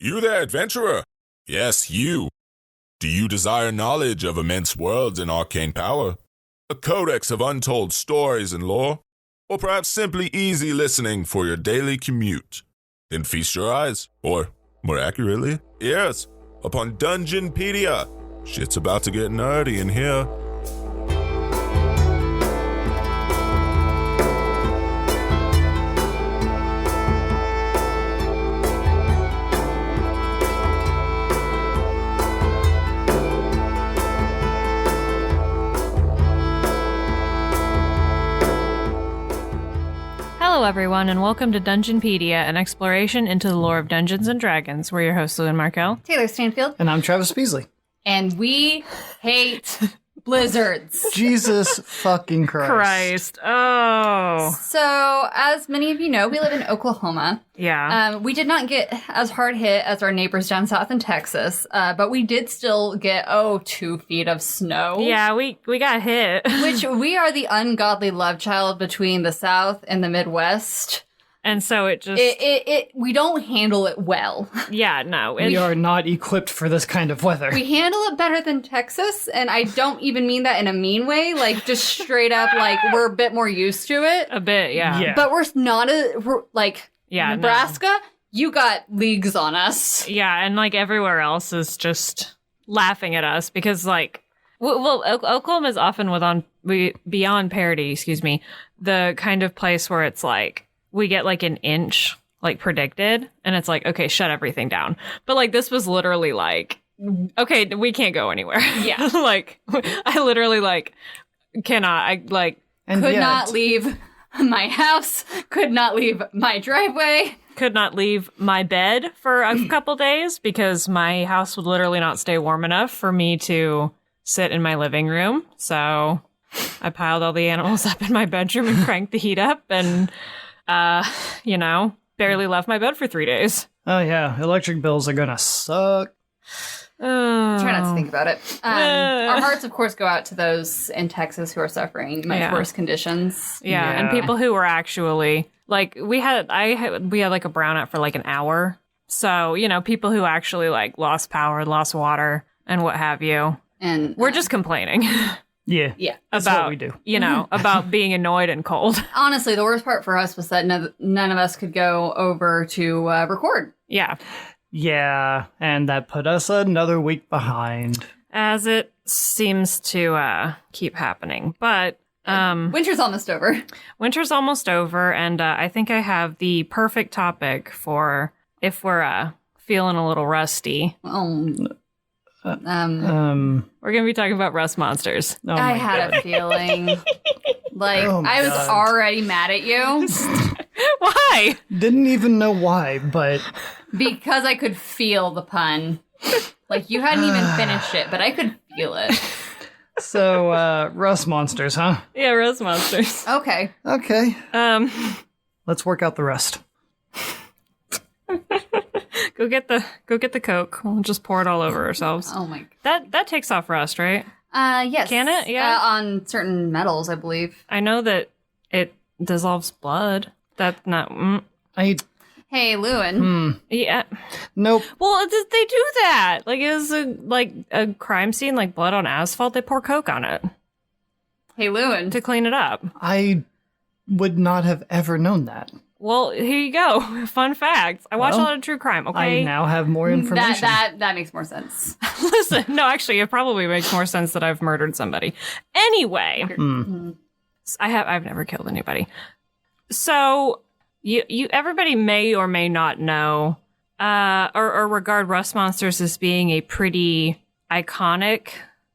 You there, adventurer? Yes, you. Do you desire knowledge of immense worlds and arcane power? A codex of untold stories and lore? Or perhaps simply easy listening for your daily commute? Then feast your eyes, or, more accurately, ears, upon Dungeonpedia. Shit's about to get nerdy in here. Hello everyone, and welcome to Dungeonpedia, an exploration into the lore of Dungeons & Dragons. We're your hosts, Llewyn Markel. Taylor Stanfield. And I'm Travis Beasley. And we hate blizzards. Jesus fucking Christ. Oh. So, as many of you know, we live in Oklahoma. Yeah. We did not get as hard hit as our neighbors down south in Texas, but we did still get, 2 feet of snow. Yeah, we got hit. Which we are the ungodly love child between the South and the Midwest. And so it just... We don't handle it well. Yeah, no. We are not equipped for this kind of weather. We handle it better than Texas, and I don't even mean that in a mean way. Like, just straight up, like, we're a bit more used to it. A bit, yeah. But we're not yeah, Nebraska, you got leagues on us. Yeah, and, like, everywhere else is just laughing at us because, like... Well, Oklahoma is often beyond parity, the kind of place where it's, like, we get like an inch, like predicted, and it's like, okay, shut everything down. But like this was literally like, okay, we can't go anywhere. Yeah. Like I literally like could not leave my house, could not leave my driveway, could not leave my bed for a couple days because my house would literally not stay warm enough for me to sit in my living room. So I piled all the animals up in my bedroom and cranked the heat up and barely left my bed for 3 days. Oh, yeah. Electric bills are gonna suck. Try not to think about it. Our hearts, of course, go out to those in Texas who are suffering much worse conditions. Yeah, and people who were actually, like, we had like a brownout for like an hour. So, people who actually like lost power, lost water, and what have you. And we're just complaining. Yeah. That's what we do. About being annoyed and cold. Honestly, the worst part for us was that none of us could go over to record. Yeah. Yeah, and that put us another week behind. As it seems to keep happening. But winter's almost over. Winter's almost over, and I think I have the perfect topic for if we're feeling a little rusty. We're going to be talking about rust monsters. Oh I had a feeling. I was already mad at you. Why? Didn't even know why, but... Because I could feel the pun. Like, you hadn't even finished it, but I could feel it. So, rust monsters, huh? Yeah, rust monsters. Okay. Let's work out the rust. Go get the Coke. We'll just pour it all over ourselves. Oh my god. That takes off rust, right? Yes. Can it? Yeah. On certain metals, I believe. I know that it dissolves blood. That's not... Hey, Llewyn. Yeah. Nope. Well, they do that. Like, it was a crime scene, like blood on asphalt. They pour Coke on it. Hey, Llewyn. To clean it up. I would not have ever known that. Well, here you go. Fun fact. I watch a lot of true crime, okay? I now have more information. That makes more sense. Listen, no, actually, it probably makes more sense that I've murdered somebody. Anyway, I've never killed anybody. So, you everybody may or may not know, or regard rust monsters as being a pretty iconic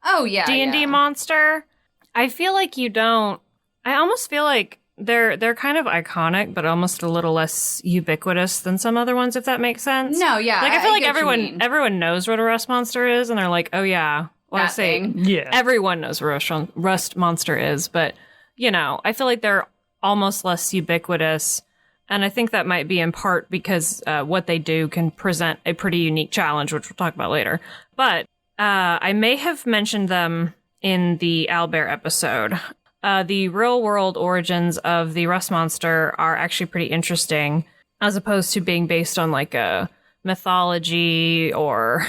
D&D monster. I feel like you don't. I almost feel like they're kind of iconic, but almost a little less ubiquitous than some other ones, if that makes sense. No, yeah. Like I feel like everyone knows what a rust monster is, and they're like, oh yeah. Well, I say everyone knows what a rust monster is, but I feel like they're almost less ubiquitous, and I think that might be in part because what they do can present a pretty unique challenge, which we'll talk about later. But I may have mentioned them in the owlbear episode. The real-world origins of the rust monster are actually pretty interesting, as opposed to being based on like a mythology or,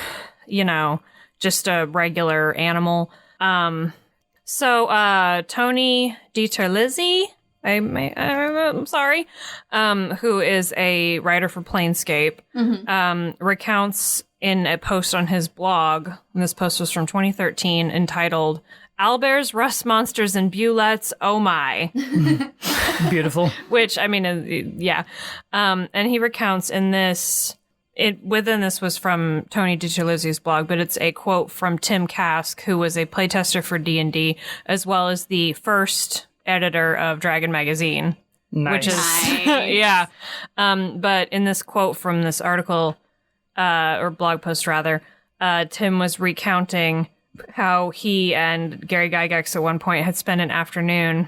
just a regular animal. So Tony DiTerlizzi, I'm sorry, who is a writer for Planescape, recounts in a post on his blog, and this post was from 2013, entitled Owlbears, Rust Monsters, and Bulettes, oh my. Beautiful. Which, yeah. And he recounts in this, within this was from Tony DiTerlizzi's blog, but it's a quote from Tim Kask, who was a playtester for D&D, as well as the first editor of Dragon Magazine. Nice. Which is, yeah. But in this quote from this article, or blog post rather, Tim was recounting how he and Gary Gygax at one point had spent an afternoon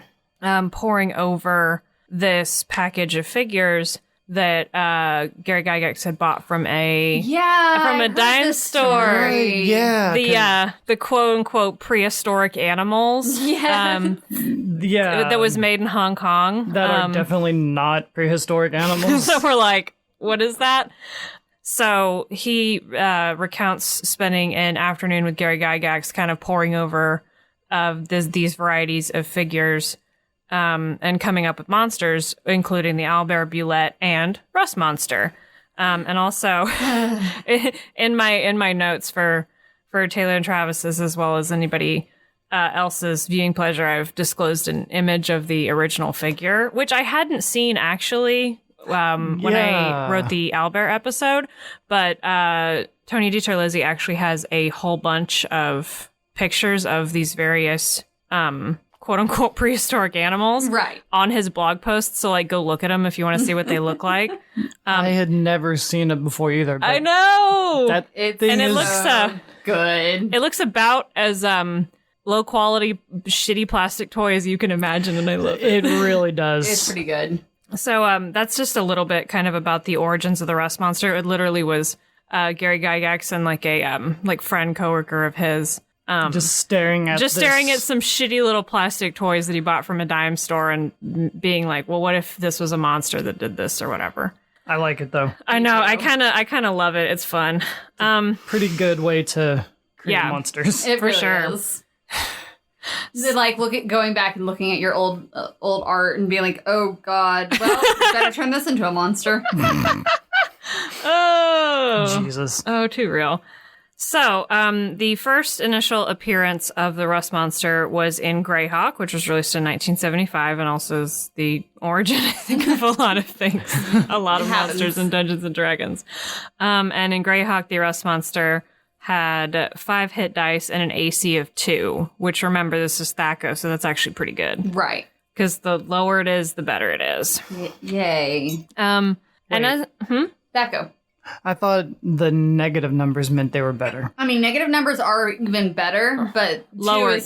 poring over this package of figures that Gary Gygax had bought from a dime store. The quote unquote prehistoric animals. That was made in Hong Kong. That are definitely not prehistoric animals. So we're like, what is that? So he recounts spending an afternoon with Gary Gygax kind of poring over these varieties of figures and coming up with monsters, including the owlbear, bulette, and rust monster. And also in my notes for Taylor and Travis's, as well as anybody else's viewing pleasure, I've disclosed an image of the original figure, which I hadn't seen actually when I wrote the owlbear episode, but Tony DiTerlizzi actually has a whole bunch of pictures of these various quote-unquote prehistoric animals on his blog posts, so go look at them if you want to see what they look like. I had never seen it before either. But I know! It looks good. It looks about as low-quality, shitty plastic toy as you can imagine, and I love it. It really does. It's pretty good. So that's just a little bit kind of about the origins of the rust monster. It literally was Gary Gygax and a friend coworker of his just staring at some shitty little plastic toys that he bought from a dime store and being like, well, what if this was a monster that did this or whatever. I like it though. I know. I kind of love it. It's fun. Pretty good way to create monsters. It for really sure. is. Going back and looking at your old art and being like, oh god, well, better turn this into a monster. Oh Jesus. Oh, too real. So, the first initial appearance of the rust monster was in Greyhawk, which was released in 1975, and also is the origin, I think, of a lot of things. A lot of monsters in Dungeons and Dragons. And in Greyhawk, the rust monster had 5 hit dice and an AC of 2, which, remember, this is Thaco, so that's actually pretty good. Right. Because the lower it is, the better it is. Yay. Thaco. I thought the negative numbers meant they were better. I mean, negative numbers are even better, but lower, 2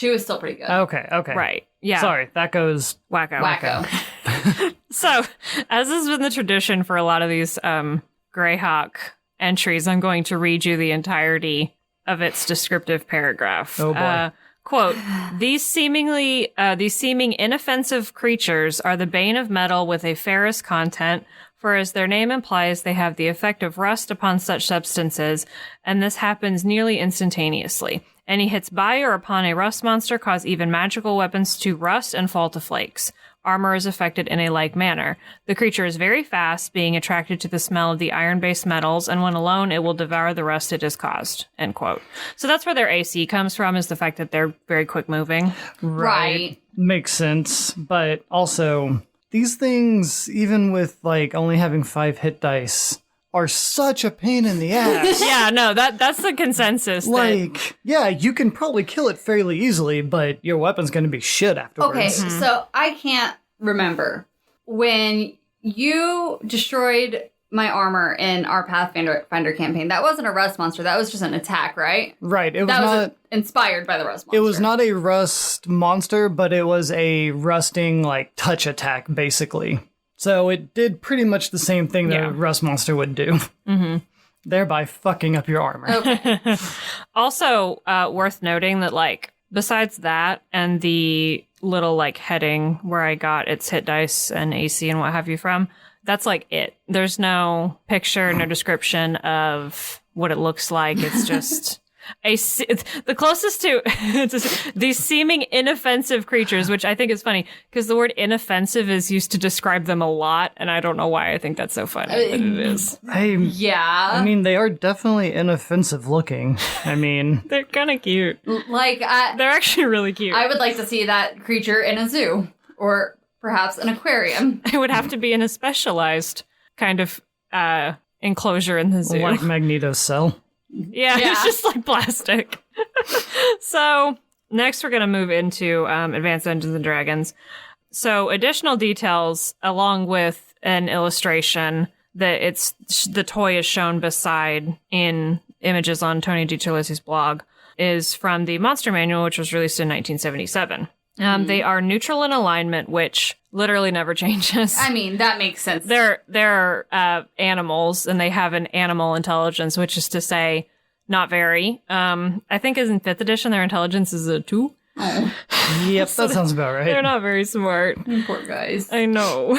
is still pretty good. Okay. Right. Yeah. Sorry, that goes wacko. So, as has been the tradition for a lot of these Greyhawk entries, I'm going to read you the entirety of its descriptive paragraph. Oh boy. Quote, these seeming inoffensive creatures are the bane of metal with a ferrous content, for as their name implies, they have the effect of rust upon such substances, and this happens nearly instantaneously. Any hits by or upon a rust monster cause even magical weapons to rust and fall to flakes. Armor is affected in a like manner. The creature is very fast, being attracted to the smell of the iron-based metals, and when alone, it will devour the rust it has caused. End quote. So that's where their AC comes from, is the fact that they're very quick-moving. Right. Makes sense, but also, these things, even with only having 5 hit dice, are such a pain in the ass. Yeah, no, that's the consensus. You can probably kill it fairly easily, but your weapon's going to be shit afterwards. Okay, so I can't remember. When you destroyed my armor in our Pathfinder campaign, that wasn't a rust monster, that was just an attack, right? Right, that was inspired by the rust monster. It was not a rust monster, but it was a rusting, touch attack, basically. So it did pretty much the same thing that a rust monster would do. Mm-hmm. Thereby fucking up your armor. Okay. Also, worth noting that, besides that and the little, heading where I got its hit dice and AC and what have you from, That's like it. There's no picture, no description of what it looks like. It's just the closest to these seeming inoffensive creatures, which I think is funny because the word inoffensive is used to describe them a lot, and I don't know why I think that's so funny, but it is. I mean, they are definitely inoffensive looking. I mean, they're kind of cute. Like, they're actually really cute. I would like to see that creature in a zoo or perhaps an aquarium. It would have to be in a specialized kind of enclosure in the zoo, like Magneto's cell. Yeah, it's just like plastic. So next we're going to move into Advanced Dungeons and Dragons. So additional details along with an illustration that the toy is shown beside in images on Tony DiCerlosi's blog is from the Monster Manual, which was released in 1977. They are neutral in alignment, which literally never changes. I mean, that makes sense. They're animals, and they have an animal intelligence, which is to say, not very. I think in 5th edition, their intelligence is a 2. Oh. Yep, that sounds about right. They're not very smart. Poor guys. I know.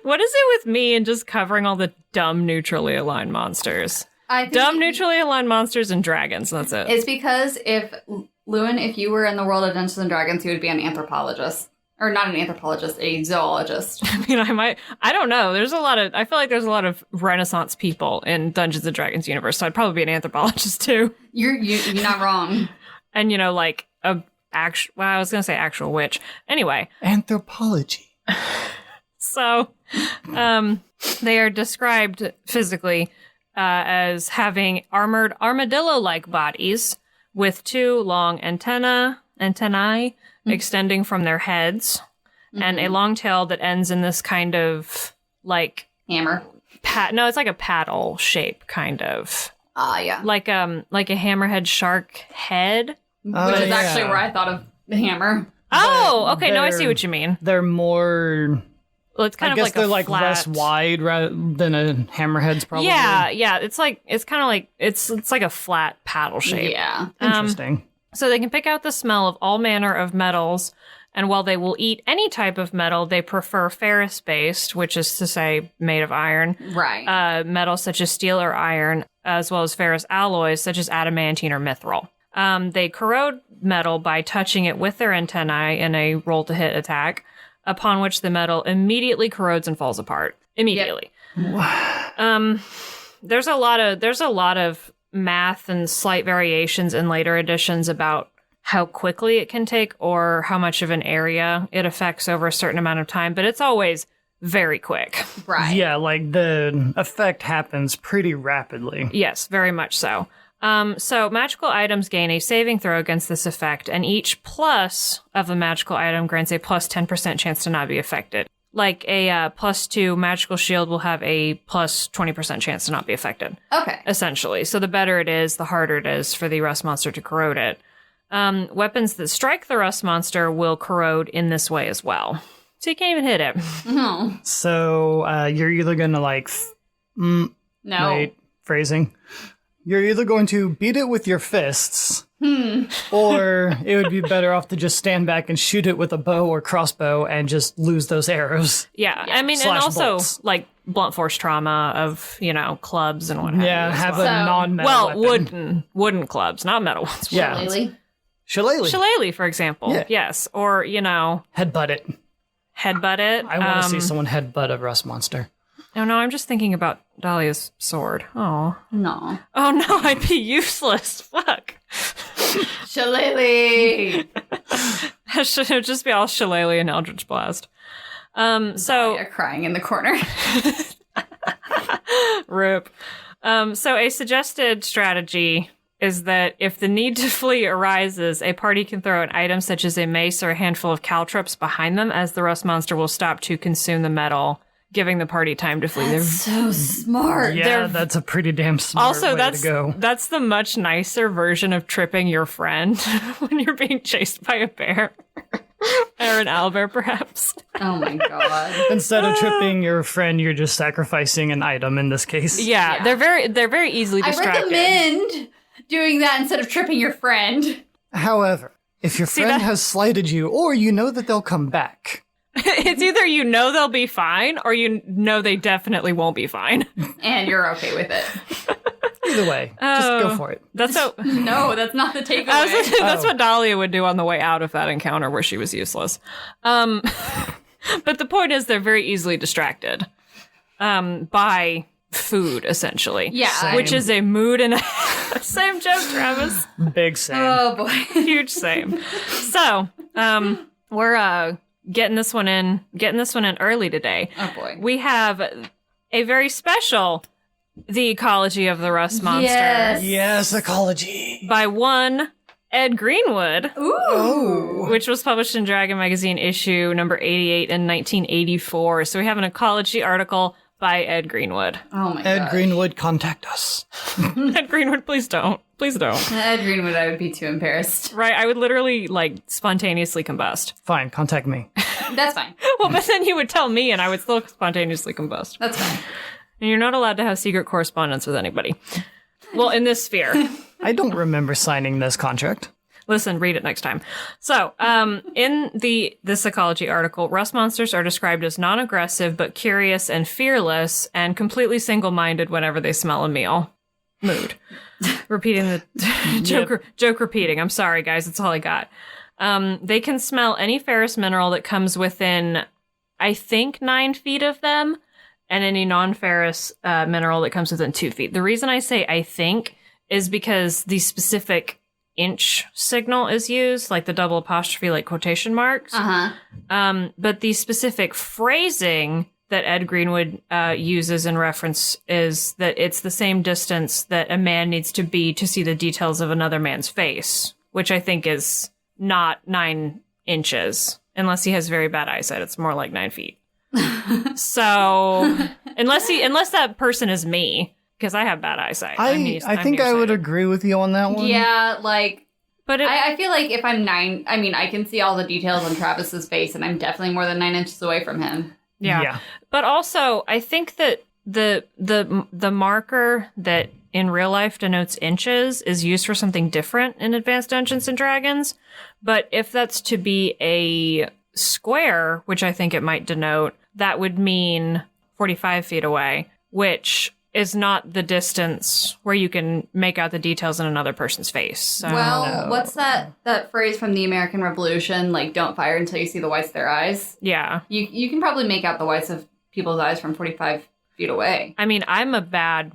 What is it with me and just covering all the dumb neutrally aligned monsters? Dumb neutrally aligned monsters and dragons, and that's it. It's because Llewyn, if you were in the world of Dungeons and Dragons, you would be an anthropologist. Or not an anthropologist, a zoologist. I mean, I don't know. I feel like there's a lot of Renaissance people in Dungeons and Dragons universe, so I'd probably be an anthropologist too. You're not wrong. And, like I was going to say actual witch. Anyway. Anthropology. So, they are described physically as having armored armadillo-like bodies with 2 long antennae extending from their heads, and a long tail that ends in this kind of like hammer. No, it's like a paddle shape, kind of. Yeah. Like a hammerhead shark head, which is actually where I thought of the hammer. Oh, okay. No, I see what you mean. They're more. Well, it's kind I of guess like they're a like flat... less wide rather than a hammerhead's probably. Yeah. It's kind of like it's like a flat paddle shape. Yeah. Interesting. So they can pick out the smell of all manner of metals, and while they will eat any type of metal, they prefer ferrous-based, which is to say made of iron. Right. Metals such as steel or iron, as well as ferrous alloys such as adamantine or mithril. They corrode metal by touching it with their antennae in a roll-to-hit attack, upon which the metal immediately corrodes and falls apart. Immediately. Yep. There's a lot of math and slight variations in later editions about how quickly it can take or how much of an area it affects over a certain amount of time, but it's always very quick. Right. Yeah, like the effect happens pretty rapidly. Yes, very much so. So magical items gain a saving throw against this effect, and each plus of the magical item grants a plus 10% chance to not be affected. Like a +2 magical shield will have a plus 20% chance to not be affected. Okay. Essentially. So the better it is, the harder it is for the rust monster to corrode it. Weapons that strike the rust monster will corrode in this way as well. So you can't even hit it. No. So you're either going to No. Wait, phrasing. You're either going to beat it with your fists, or it would be better off to just stand back and shoot it with a bow or crossbow and just lose those arrows. Yeah. I mean, and also bolts. like blunt force trauma of, clubs and what have you. Yeah, as have well. a non-metal weapon. wooden clubs, not metal ones. Yeah. Shillelagh. Shillelagh, for example. Yeah. Yes. Or, Headbutt it. headbutt it. I want to see someone headbutt a rust monster. Oh, no, I'm just thinking about Dahlia's sword. Oh. No. Oh, no, I'd be useless. Fuck. Shillelagh. It would just be all Shillelagh and Eldritch Blast. So You're crying in the corner. Rip. So a suggested strategy is that if the need to flee arises, a party can throw an item such as a mace or a handful of caltrops behind them, as the rust monster will stop to consume the metal, giving the party time to flee. That's so smart. Yeah, that's a pretty damn smart way to go. That's the much nicer version of tripping your friend when you're being chased by a bear. Or an owlbear, perhaps. Oh my god. Instead of tripping your friend, you're just sacrificing an item in this case. Yeah. They're very easily distracted. I recommend doing that instead of tripping your friend. However, if your friend has slighted you, or you know that they'll come back, It's either you know they'll be fine or you know they definitely won't be fine. And you're okay with it. Either way, just go for it. That's so. No, that's not the takeaway. That's what Dahlia would do on the way out of that encounter where she was useless. But the point is, they're very easily distracted by food, essentially. Yeah. Same. Which is a mood and same joke, Travis. Big same. Oh, boy. Huge same. So, we're getting this one in early today. Oh, boy. We have a very special The Ecology of the Rust Monster Yes, ecology. by one Ed Greenwood, Ooh. which was published in Dragon Magazine issue number 88 in 1984. So we have an ecology article by Ed Greenwood. Oh, my god. Ed Greenwood, contact us. Ed Greenwood, please don't. Please don't. Ed Greenwood, I would be too embarrassed. Right, I would literally, like, spontaneously combust. Fine, contact me. That's fine. Well, but then you would tell me and I would still spontaneously combust. That's fine. And you're not allowed to have secret correspondence with anybody. Well, in this sphere. I don't remember signing this contract. Listen, read it next time. So, in this ecology article, rust monsters are described as non-aggressive, but curious and fearless, and completely single-minded whenever they smell a meal. Mood. Repeating the joke repeating. I'm sorry, guys. That's all I got. They can smell any ferrous mineral that comes within, I think, 9 feet of them, and any non-ferrous mineral that comes within 2 feet. The reason I say I think is because the specific inch signal is used, like the double apostrophe, like quotation marks. But the specific phrasing that Ed Greenwood uses in reference is that it's the same distance that a man needs to be to see the details of another man's face, which I think is not 9 inches. Unless he has very bad eyesight, it's more like 9 feet. So unless that person is me, because I have bad eyesight. I think I would agree with you on that one. Yeah, like, But I feel like if I'm 9, I mean, I can see all the details on Travis's face, and I'm definitely more than 9 inches away from him. yeah. But also, I think that the marker that in real life denotes inches is used for something different in Advanced Dungeons and Dragons. But if that's to be a square, which I think it might denote, that would mean 45 feet away, which is not the distance where you can make out the details in another person's face. So. Well, what's that phrase from the American Revolution? Like, don't fire until you see the whites of their eyes. Yeah. You can probably make out the whites of people's eyes from 45 feet away. I mean, I'm a bad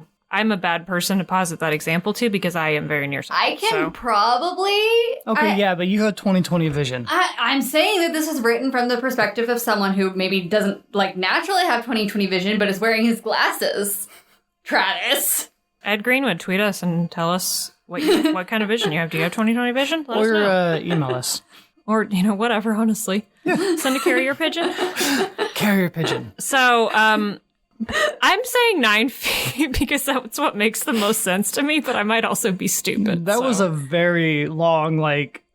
person to posit that example to because I am very near someone. I can probably... Okay, yeah, but you have 20/20 vision. I'm saying that this is written from the perspective of someone who maybe doesn't, like, naturally have 20/20 vision, but is wearing his glasses. Travis. Ed Greenwood, tweet us and tell us what kind of vision you have. Do you have 20/20 vision? Let us Or know. email us. Or, whatever, honestly. Send a carrier pigeon. Carrier pigeon. So, I'm saying 9 feet because that's what makes the most sense to me, but I might also be stupid. That so. was a very long,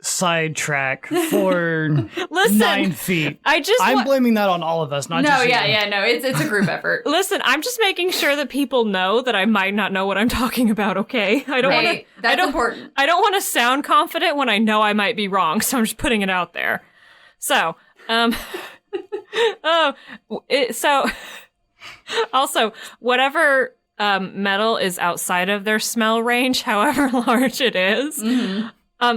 sidetrack for 9 feet. I'm blaming that on all of us, not just you. No, it's a group effort. Listen, I'm just making sure that people know that I might not know what I'm talking about, okay? I don't want to... That's important. I don't want to sound confident when I know I might be wrong, so I'm just putting it out there. So, also, whatever metal is outside of their smell range, however large it is. Mm-hmm.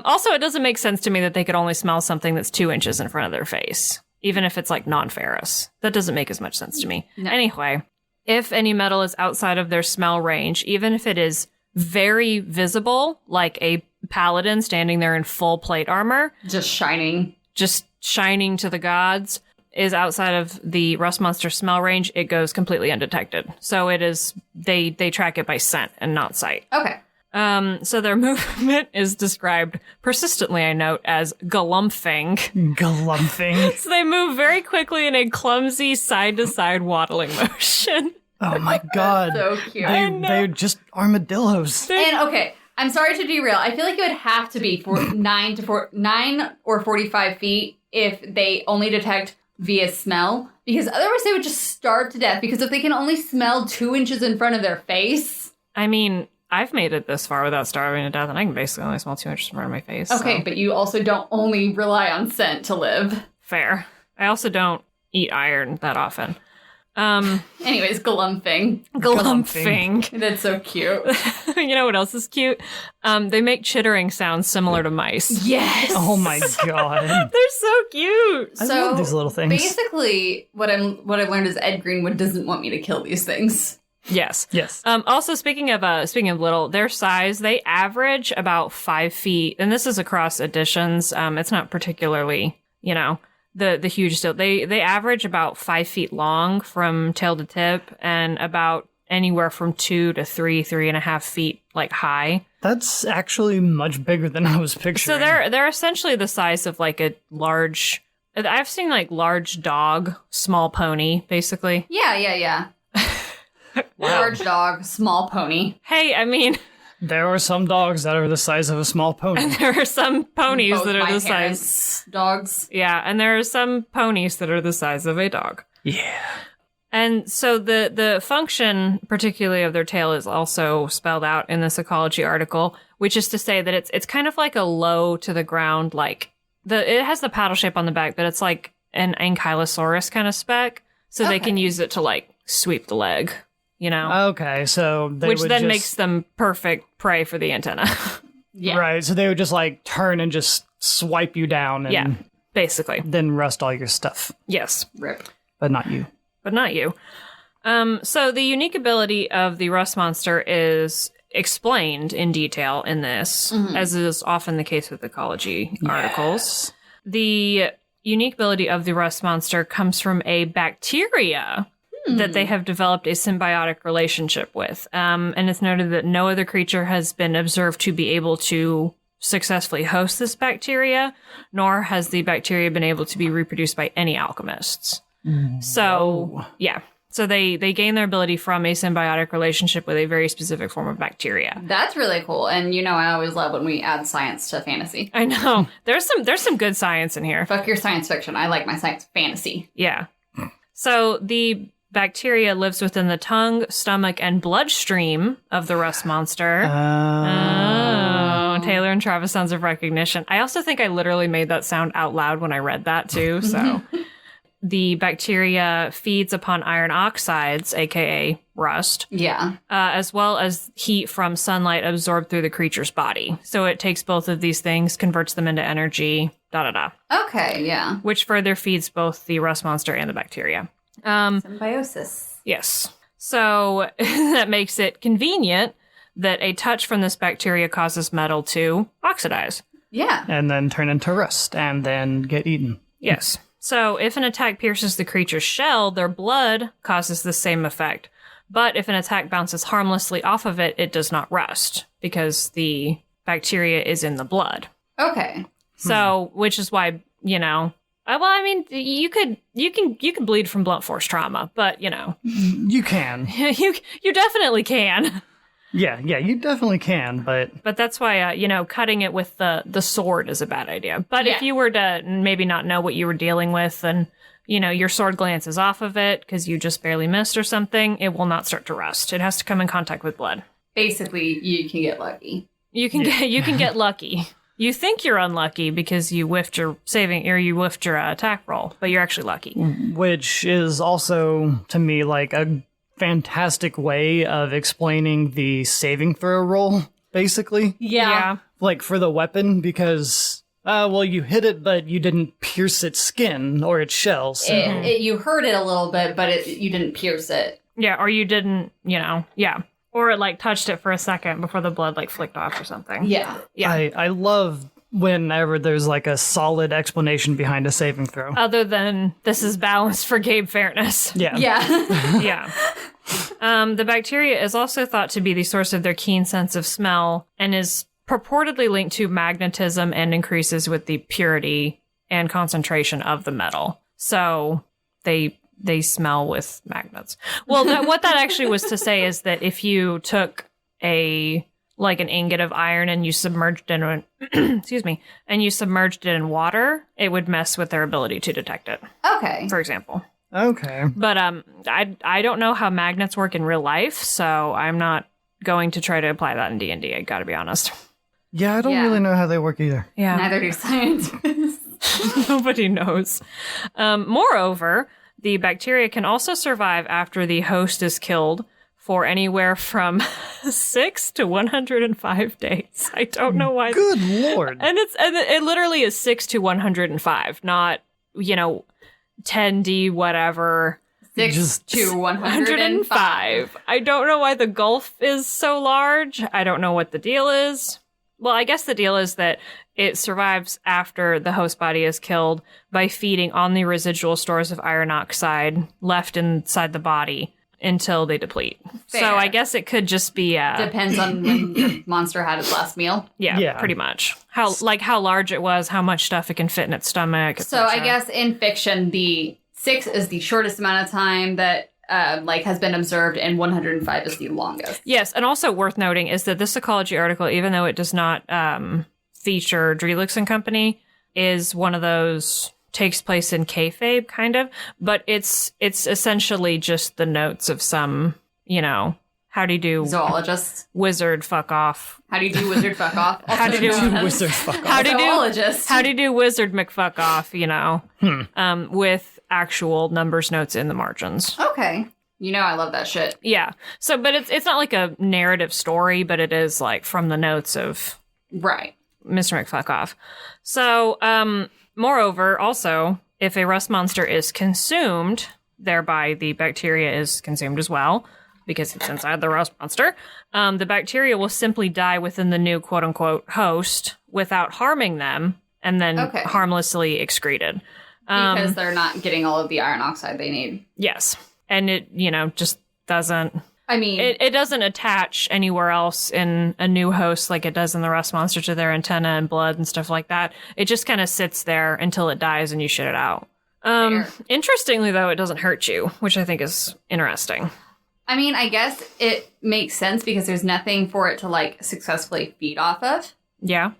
Also, it doesn't make sense to me that they could only smell something that's 2 inches in front of their face, even if it's like non-ferrous. That doesn't make as much sense to me. No. Anyway, if any metal is outside of their smell range, even if it is very visible, like a paladin standing there in full plate armor, just shining to the gods, is outside of the rust monster smell range, it goes completely undetected. So it is, they track it by scent and not sight. Okay. So their movement is described persistently, I note, as galumphing. Galumphing. So they move very quickly in a clumsy side-to-side waddling motion. Oh my god. So cute. They're just armadillos. And okay, I'm sorry to derail. I feel like it would have to be 9 or 45 feet if they only detect via smell, because otherwise they would just starve to death, because if they can only smell 2 inches in front of their face. I mean, I've made it this far without starving to death, and I can basically only smell 2 inches in front of my face. Okay, so. But you also don't only rely on scent to live. Fair. I also don't eat iron that often. Anyways, galumphing. Galumphing. That's so cute. You know what else is cute? They make chittering sounds similar to mice. Yes. Oh my god. They're so cute. I love these little things. Basically, what I've learned is Ed Greenwood doesn't want me to kill these things. Yes. Yes. Also, speaking of little, their size, they average about 5 feet, and this is across editions. It's not particularly, the huge deal. They average about 5 feet long from tail to tip, and about anywhere from 2 to 3.5 feet high. That's actually much bigger than I was picturing. So they're essentially the size of a large. I've seen large dog, small pony, basically. Yeah. Large dog, small pony. Hey, I mean, there are some dogs that are the size of a small pony. and there are some ponies Both that are my the size. parents' dogs. Yeah, and there are some ponies that are the size of a dog. Yeah. And so the function, particularly of their tail, is also spelled out in this ecology article, which is to say that it's kind of like a low to the ground, it has the paddle shape on the back, but it's like an ankylosaurus kind of spec, so they can use it to sweep the leg, Okay, so which then makes them perfect prey for the antenna. Yeah. Right, so they would just turn and just swipe you down and Yeah, basically. then rust all your stuff. Yes. Rip. But not you. But not you. So the unique ability of the rust monster is explained in detail in this, as is often the case with ecology articles. The unique ability of the rust monster comes from a bacteria that they have developed a symbiotic relationship with. And it's noted that no other creature has been observed to be able to successfully host this bacteria, nor has the bacteria been able to be reproduced by any alchemists. So, yeah. So they gain their ability from a symbiotic relationship with a very specific form of bacteria. That's really cool. And I always love when we add science to fantasy. I know. There's some good science in here. Fuck your science fiction. I like my science fantasy. Yeah. So the bacteria lives within the tongue, stomach, and bloodstream of the rust monster. Taylor and Travis sounds of recognition. I also think I literally made that sound out loud when I read that too, so... The bacteria feeds upon iron oxides, aka rust. Yeah. As well as heat from sunlight absorbed through the creature's body. So it takes both of these things, converts them into energy, Okay, yeah. which further feeds both the rust monster and the bacteria. Symbiosis. Yes. So that makes it convenient that a touch from this bacteria causes metal to oxidize. Yeah. And then turn into rust and then get eaten. Yes. So if an attack pierces the creature's shell, their blood causes the same effect. But if an attack bounces harmlessly off of it, it does not rust because the bacteria is in the blood. Okay. So, which is why, well, I mean, you can bleed from blunt force trauma, but You can. you definitely can. Yeah, you definitely can, but that's why, cutting it with the sword is a bad idea. But if Yeah. you were to maybe not know what you were dealing with and, your sword glances off of it because you just barely missed or something, it will not start to rust. It has to come in contact with blood. Basically, you can get lucky. You can get lucky. You think you're unlucky because you whiffed your attack roll, but you're actually lucky. which is also, to me, a fantastic way of explaining the saving throw roll, basically. Yeah. For the weapon, because, you hit it, but you didn't pierce its skin or its shell, so... You hurt it a little bit, but you didn't pierce it. Yeah, or you didn't, yeah. Or it, touched it for a second before the blood, flicked off or something. Yeah. Yeah. I love whenever there's, a solid explanation behind a saving throw. Other than, this is balanced for game fairness. Yeah. Yeah. Yeah. The bacteria is also thought to be the source of their keen sense of smell and is purportedly linked to magnetism and increases with the purity and concentration of the metal. So they smell with magnets. Well, what that actually was to say is that if you took an ingot of iron and you submerged it in and you submerged it in water, it would mess with their ability to detect it. Okay. For example. Okay. But I don't know how magnets work in real life, so I'm not going to try to apply that in D&D. I gotta be honest. Yeah, I don't really know how they work either. Yeah. Neither do scientists. Nobody knows. Moreover, The bacteria can also survive after the host is killed for anywhere from 6 to 105 days. I don't know why. Good Lord. And it literally is 6 to 105, not, 10D whatever. 6 to 105. I don't know why the gulf is so large. I don't know what the deal is. Well, I guess the deal is that it survives after the host body is killed by feeding on the residual stores of iron oxide left inside the body until they deplete. Fair. So I guess it could just be Depends on when the monster had its last meal. yeah, pretty much. How large it was, how much stuff it can fit in its stomach. So I guess in fiction, the 6 is the shortest amount of time that has been observed, and 105 is the longest. Yes, and also worth noting is that this ecology article, even though it does not feature Drelix and Company, is one of those takes place in kayfabe, kind of, but it's essentially just the notes of some, how do you do Zoologists. Wizard fuck off. How do you do wizard fuck off? How do you do Wizard fuck off. How do you do Zoologist. How do you do wizard McFuck off, with actual numbers notes in the margins. Okay. I love that shit. Yeah. So, but it's not like a narrative story, but it is like from the notes of Right. Mr. McFuckoff. So, moreover, also, if a rust monster is consumed, thereby the bacteria is consumed as well, because it's inside the rust monster, the bacteria will simply die within the new quote-unquote host without harming them, and then harmlessly excreted. Because they're not getting all of the iron oxide they need. Yes. And it, just doesn't... I mean... It doesn't attach anywhere else in a new host like it does in the rust monster to their antenna and blood and stuff like that. It just kind of sits there until it dies and you shit it out. Interestingly, though, it doesn't hurt you, which I think is interesting. I mean, I guess it makes sense because there's nothing for it to, successfully feed off of. Yeah.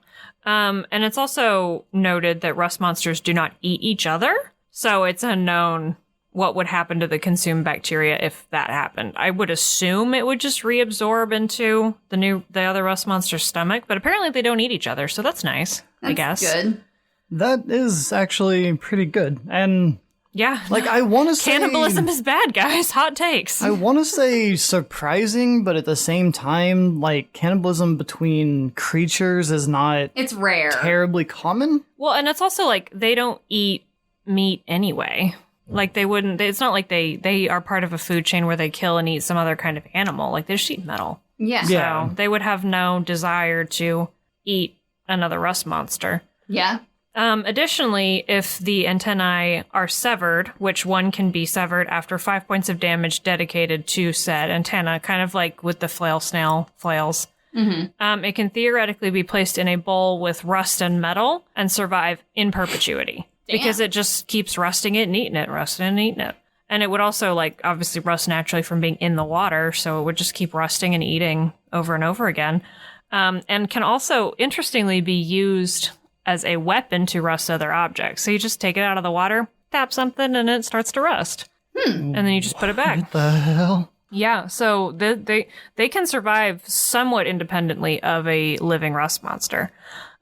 And it's also noted that rust monsters do not eat each other. So it's unknown what would happen to the consumed bacteria if that happened. I would assume it would just reabsorb into the other rust monster's stomach, but apparently they don't eat each other, so that's nice, I guess. Good. That is actually pretty good. And yeah. I want to say... Cannibalism is bad, guys. Hot takes. I want to say surprising, but at the same time, cannibalism between creatures is not... It's rare. Terribly common. Well, and it's also they don't eat meat anyway. They wouldn't... It's not like they are part of a food chain where they kill and eat some other kind of animal. They just eat metal. Yeah. So they would have no desire to eat another rust monster. Yeah. Additionally, if the antennae are severed, which one can be severed after 5 points of damage dedicated to said antenna, kind of like with the flail snail flails, it can theoretically be placed in a bowl with rust and metal and survive in perpetuity. Damn. Because it just keeps rusting it and eating it, rusting and eating it. And it would also, obviously rust naturally from being in the water, so it would just keep rusting and eating over and over again. And can also, interestingly, be used as a weapon to rust other objects. So you just take it out of the water, tap something, and it starts to rust. And then you just put it back. What the hell? Yeah, so they can survive somewhat independently of a living rust monster.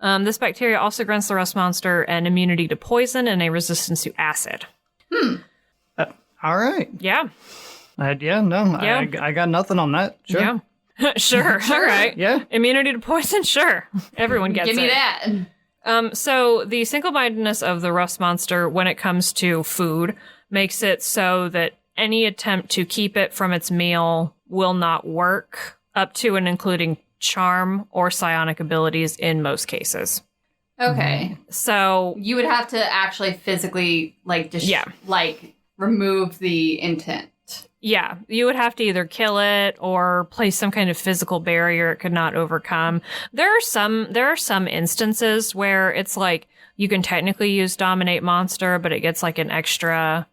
This bacteria also grants the rust monster an immunity to poison and a resistance to acid. All right. Yeah. I got nothing on that. Sure. Yeah. Sure. All right. Yeah. Immunity to poison? Sure. Everyone gets it. Give me that. So the single-mindedness of the rust monster when it comes to food makes it so that any attempt to keep it from its meal will not work, up to and including charm or psionic abilities in most cases. Okay. So you would have to actually physically remove the intent. Yeah, you would have to either kill it or place some kind of physical barrier it could not overcome. There are some instances where it's you can technically use dominate monster, but it gets an extra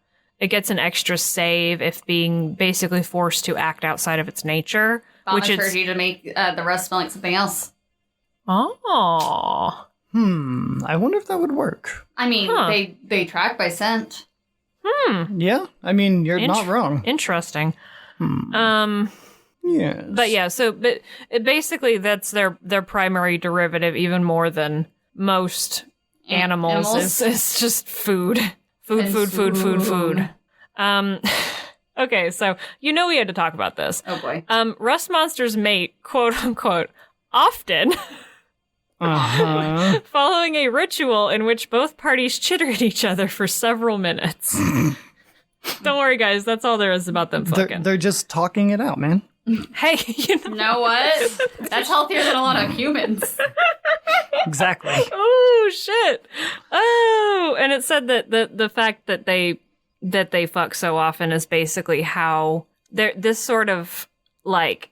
save if being basically forced to act outside of its nature. Thaumaturgy to make the rust smell like something else. Oh. I wonder if that would work. I mean, they track by scent. Yeah, I mean, you're not wrong. Interesting. Yes. But yeah, but basically that's their primary derivative, even more than most animals. Is just food. Food. Okay, so we had to talk about this. Oh boy. Rust monsters mate, quote unquote, often. Following a ritual in which both parties chitter at each other for several minutes. Don't worry, guys. That's all there is about them fucking. They're just talking it out, man. Hey, You know what? That's healthier than a lot of humans. Exactly. Oh, shit. Oh, and it said that the fact that they fuck so often is basically how they're this sort of like,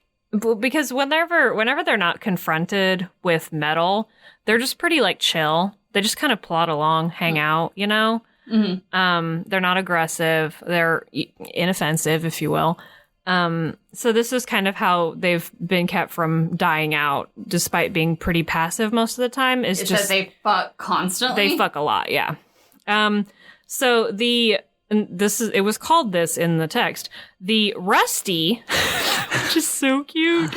because whenever they're not confronted with metal, they're just pretty like chill. They just kind of plod along, hang out, you know? Mm-hmm. They're not aggressive. They're inoffensive, if you will. So this is kind of how they've been kept from dying out, despite being pretty passive most of the time. Is It just says they fuck constantly. they fuck a lot, yeah. So it was called this in the text. The Rusty, which is so cute,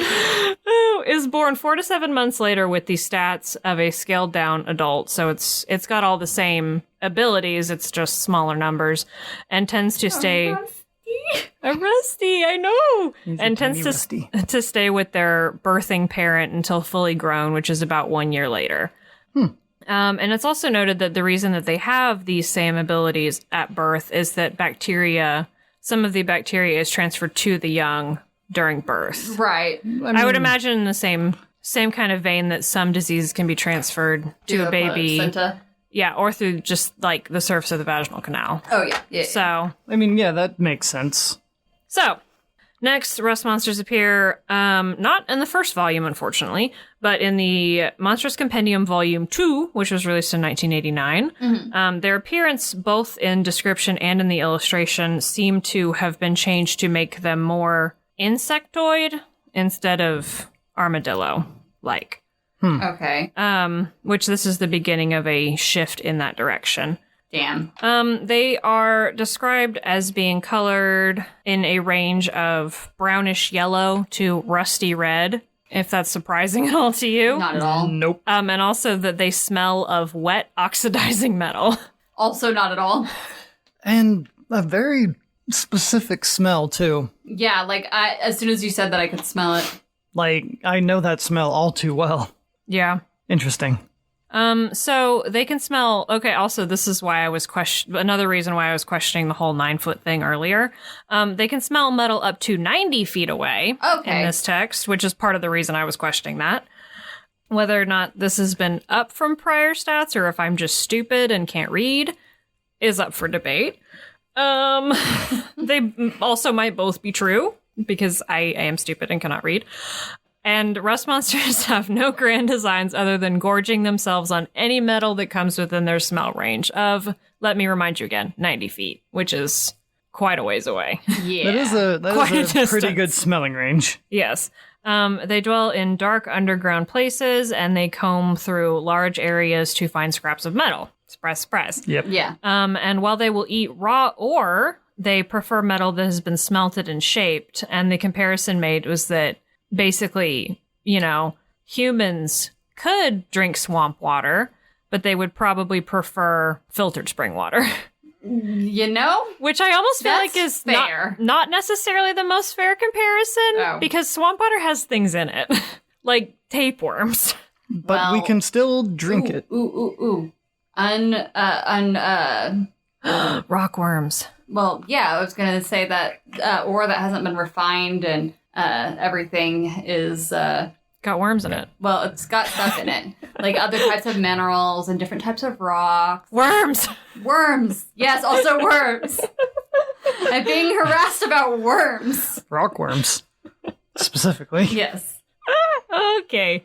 is born 4 to 7 months later with the stats of a scaled down adult. So it's got all the same abilities. It's just smaller numbers, and tends to stay. A Rusty, I know, and tends to stay with their birthing parent until fully grown, which is about 1 year later. And it's also noted that the reason that they have these same abilities at birth is that some of the bacteria is transferred to the young during birth. Right. I would imagine in the same kind of vein that some diseases can be transferred to a baby. Placenta. Yeah, or through just like the surface of the vaginal canal. Oh, yeah. So, that makes sense. So, next, rust monsters appear, not in the first volume, unfortunately, but in the Monstrous Compendium Volume 2, which was released in 1989. Mm-hmm. Their appearance, both in description and in the illustration, seem to have been changed to make them more insectoid instead of armadillo-like. Okay. Which this is the beginning of a shift in that direction. Damn. They are described as being colored in a range of brownish yellow to rusty red, if that's surprising at all to you. Not at all. Nope. And also that they smell of wet, oxidizing metal. Also not at all. And a very specific smell, too. Yeah, like, as soon as you said that, I could smell it. Like, I know that smell all too well. Yeah. Interesting. So they can smell. Okay. Also, this is why I was another reason why I was questioning the whole 9-foot thing earlier. They can smell metal up to 90 feet away. Okay. In this text, which is part of the reason I was questioning that. Whether or not this has been up from prior stats or if I'm just stupid and can't read is up for debate. They also might both be true because I am stupid and cannot read. And rust monsters have no grand designs other than gorging themselves on any metal that comes within their smell range of, let me remind you again, 90 feet, which is quite a ways away. Yeah. That is a pretty good smelling range. Yes. They dwell in dark underground places, and they comb through large areas to find scraps of metal. Surprise. Yep. Yeah. And while they will eat raw ore, they prefer metal that has been smelted and shaped. And the comparison made was that basically, humans could drink swamp water, but they would probably prefer filtered spring water. Which I almost feel like is fair. Not necessarily the most fair comparison, because swamp water has things in it, like tapeworms. But we can still drink it. Rockworms. Well, yeah, I was going to say that ore that hasn't been refined and everything is... got worms in it. Well, it's got stuff in it. Like other types of minerals and different types of rocks. Worms! Worms! Yes, also worms! I'm being harassed about worms. Rockworms. Specifically. Yes. Okay.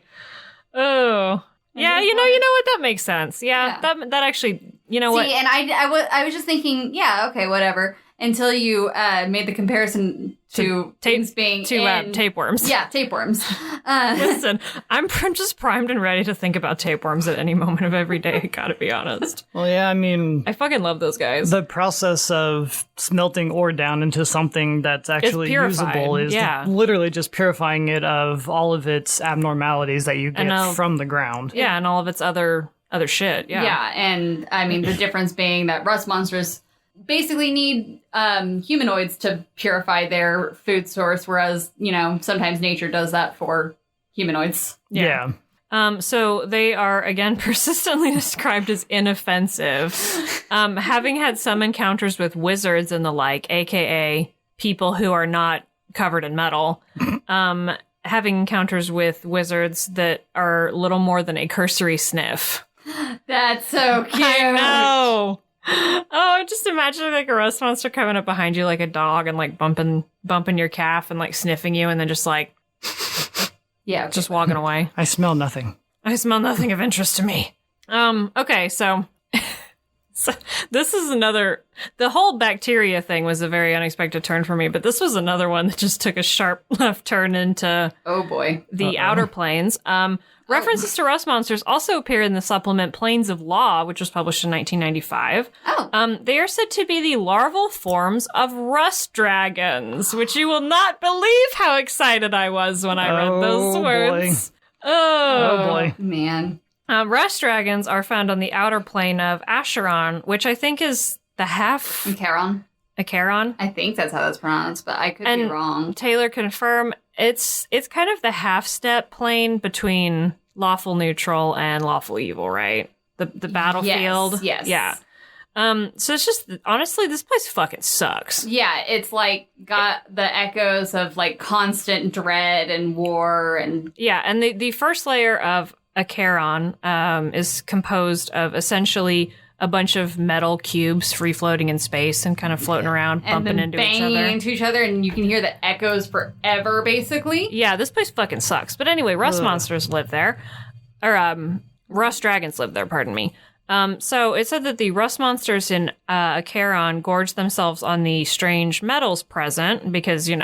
Oh. Yeah, you know what? That makes sense. Yeah. That actually, what? See, and I was just thinking, yeah, okay, whatever. Until you made the comparison to things being tapeworms. Yeah, tapeworms. Listen, I'm just primed and ready to think about tapeworms at any moment of every day, I gotta be honest. Well, yeah, I mean... I fucking love those guys. The process of smelting ore down into something that's actually usable is literally just purifying it of all of its abnormalities that you get from the ground. Yeah, and all of its other shit, yeah. Yeah, and I mean, the difference being that rust monsters basically need humanoids to purify their food source, whereas, sometimes nature does that for humanoids. Yeah. So they are, again, persistently described as inoffensive, having had some encounters with wizards and the like, aka people who are not covered in metal, having encounters with wizards that are little more than a cursory sniff. That's so cute. I know. Oh, just imagine like a rust monster coming up behind you like a dog and like bumping your calf and like sniffing you and then just like yeah, just walking away. I smell nothing. I smell nothing of interest to me. Okay, so this is the whole bacteria thing was a very unexpected turn for me, but this was another one that just took a sharp left turn into oh boy, the outer planes. References to rust monsters also appear in the supplement Planes of Law, which was published in 1995. They are said to be the larval forms of rust dragons, which you will not believe how excited I was when I read those words. Oh boy. Man. Rust dragons are found on the outer plane of Acheron, which I think is the half... Acheron? Acheron? I think that's how that's pronounced, but I could be wrong. Taylor confirm it's kind of the half-step plane between lawful neutral and lawful evil, right? The battlefield. Yes. Yeah. So it's just, honestly, this place fucking sucks. Yeah, it's like got the echoes of like constant dread and war and... Yeah, and the first layer of Acheron is composed of essentially a bunch of metal cubes free-floating in space and kind of floating around, bumping into each other. Into each other, and you can hear the echoes forever, basically. Yeah, this place fucking sucks. But anyway, rust monsters live there. Or, rust dragons live there, pardon me. So it said that the rust monsters in Acheron gorge themselves on the strange metals present because, Why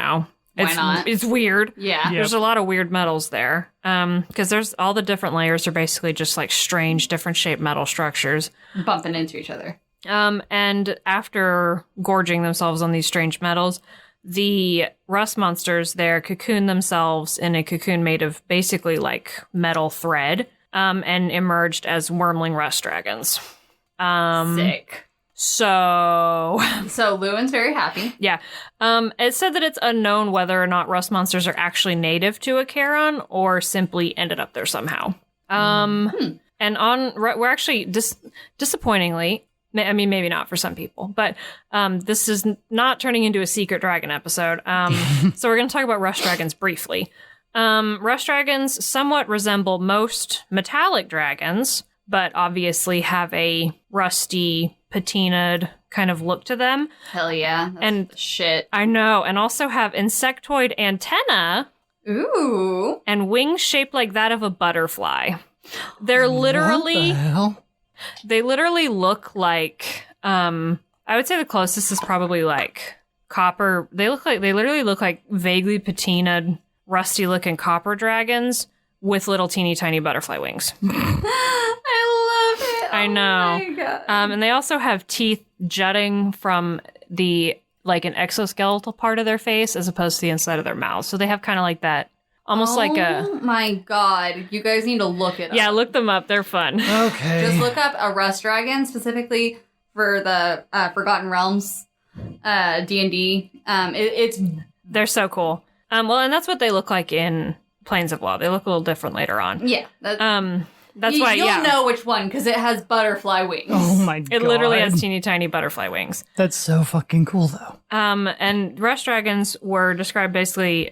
not? It's weird. Yeah. There's a lot of weird metals there. Because there's all the different layers are basically just like strange, different shaped metal structures. Bumping into each other. And after gorging themselves on these strange metals, the rust monsters there cocoon themselves in a cocoon made of basically like metal thread, and emerged as wormling rust dragons. Sick. So Llewyn's very happy. Yeah. It said that it's unknown whether or not rust monsters are actually native to Acheron or simply ended up there somehow. And we're actually disappointingly, I mean, maybe not for some people, but this is not turning into a secret dragon episode. So we're going to talk about rust dragons briefly. Rust dragons somewhat resemble most metallic dragons, but obviously have a rusty, patinaed kind of look to them. Hell yeah. And shit. I know. And also have insectoid antennae. Ooh. And wings shaped like that of a butterfly. They're literally... What the hell? They literally look like... I would say the closest is probably like copper. They literally look like vaguely patinaed, rusty-looking copper dragons with little teeny tiny butterfly wings. I love it. I know. Oh my God. And they also have teeth jutting from the like an exoskeletal part of their face as opposed to the inside of their mouth. So they have kind of like that, almost like a... Oh my God. You guys need to look it up. Yeah, look them up. They're fun. Okay. Just look up a rust dragon specifically for the Forgotten Realms D&D. They're so cool. Well, and that's what they look like in Planes of Law. They look a little different later on. Yeah. That's why, You'll know which one, because it has butterfly wings. Oh my God. It literally has teeny tiny butterfly wings. That's so fucking cool, though. And rust dragons were described basically,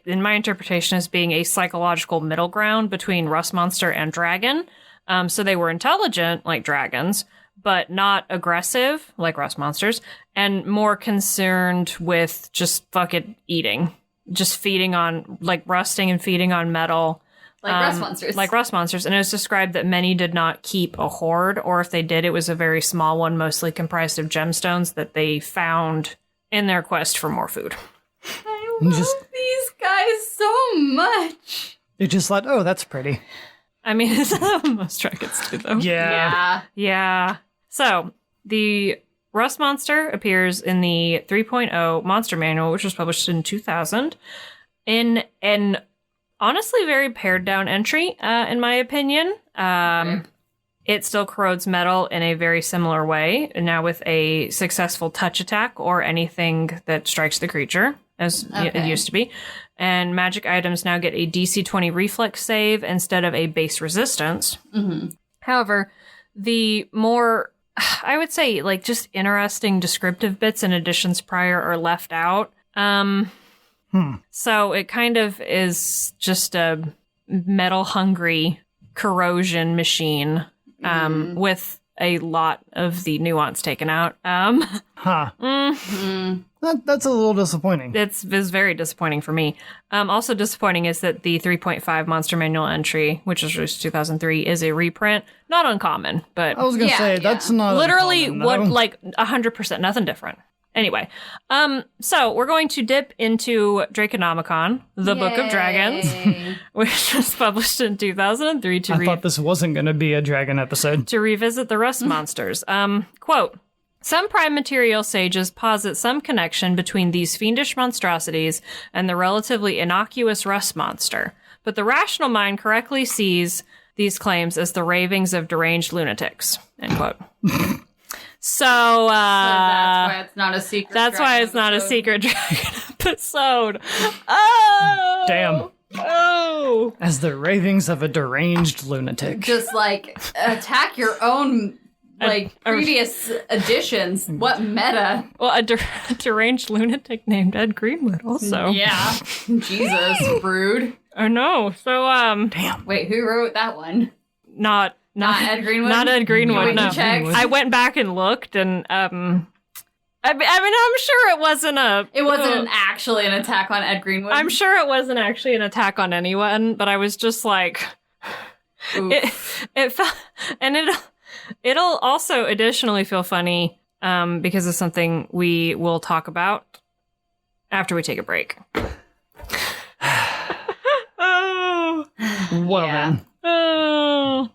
in my interpretation, as being a psychological middle ground between rust monster and dragon. So they were intelligent, like dragons, but not aggressive, like rust monsters, and more concerned with just fucking eating. Just feeding on, like, rusting and feeding on metal. Like rust monsters. Like rust monsters. And it was described that many did not keep a hoard, or if they did, it was a very small one, mostly comprised of gemstones that they found in their quest for more food. I love these guys so much. They just thought, oh, that's pretty. I mean, is that what most dragons do, though? Yeah. Yeah. So, the rust monster appears in the 3.0 Monster Manual, which was published in 2000, in an honestly very pared down entry, in my opinion. It still corrodes metal in a very similar way, now with a successful touch attack or anything that strikes the creature, as it used to be. And magic items now get a DC 20 reflex save instead of a base resistance. Mm-hmm. However, the more, I would say, like, just interesting descriptive bits in editions prior are left out. So it kind of is just a metal-hungry corrosion machine with a lot of the nuance taken out. That's a little disappointing. It's very disappointing for me. Also disappointing is that the 3.5 Monster Manual entry, which was released in 2003, is a reprint. Not uncommon, but I was going to say, that's not literally uncommon, what, like 100%, nothing different. Anyway, so we're going to dip into Draconomicon, the Book of Dragons, which was published in 2003 I thought this wasn't going to be a dragon episode. to revisit the rust monsters. Quote, some prime material sages posit some connection between these fiendish monstrosities and the relatively innocuous rust monster, but the rational mind correctly sees these claims as the ravings of deranged lunatics. End quote. So that's why it's not a secret. That's why it's not a secret dragon episode. Oh, Damn. Oh, As the ravings of a deranged lunatic. Just like attack your own previous editions. What meta? well, a deranged lunatic named Ed Greenwood. Also, Yeah. Jesus, rude. I know. So Damn. Wait, who wrote that one? not Ed Greenwood? Not Ed Greenwood. You No, checked? I went back and looked, and I mean, I'm sure it wasn't actually an attack on Ed Greenwood. I'm sure it wasn't actually an attack on anyone, but I was just like, it felt, and it'll also additionally feel funny because of something we will talk about after we take a break. Oh. Well, then. Oh.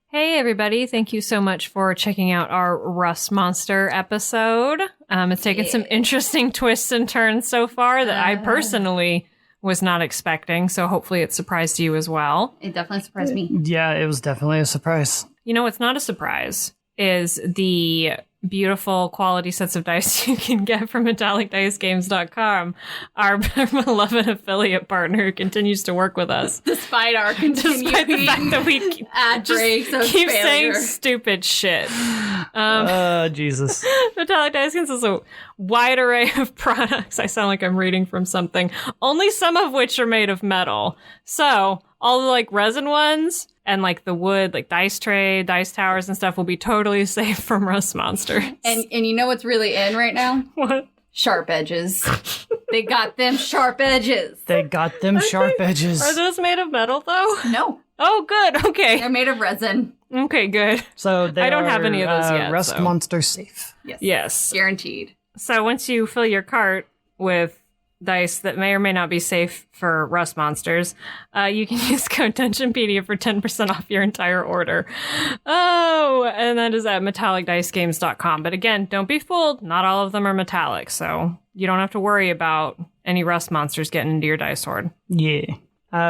Hey, everybody. Thank you so much for checking out our Rust Monster episode. It's taken some interesting twists and turns so far that I personally was not expecting, so hopefully it surprised you as well. It definitely surprised me. Yeah, it was definitely a surprise. You know what's not a surprise is the beautiful quality sets of dice you can get from metallicdicegames.com, our beloved affiliate partner who continues to work with us. Despite our Despite the fact that we ad breaks just keep saying stupid shit. Jesus. Metallic Dice Games is a wide array of products. I sound like I'm reading from something. Only some of which are made of metal. So all the like resin ones and like the wood, like dice tray, dice towers and stuff will be totally safe from rust monsters. And you know what's really in right now? What? Sharp edges. They got them sharp edges. They got them sharp edges. Are those made of metal though? No, Oh, good. Okay. they're made of resin. Okay, good. So they I don't have any of those yet, Rust so. monster safe. Yes. Guaranteed. So once you fill your cart with dice that may or may not be safe for rust monsters, you can use code Dungeonpedia for 10% off your entire order. Oh, and that is at metallicdicegames.com. But again, don't be fooled. Not all of them are metallic, so you don't have to worry about any rust monsters getting into your dice hoard. Yeah.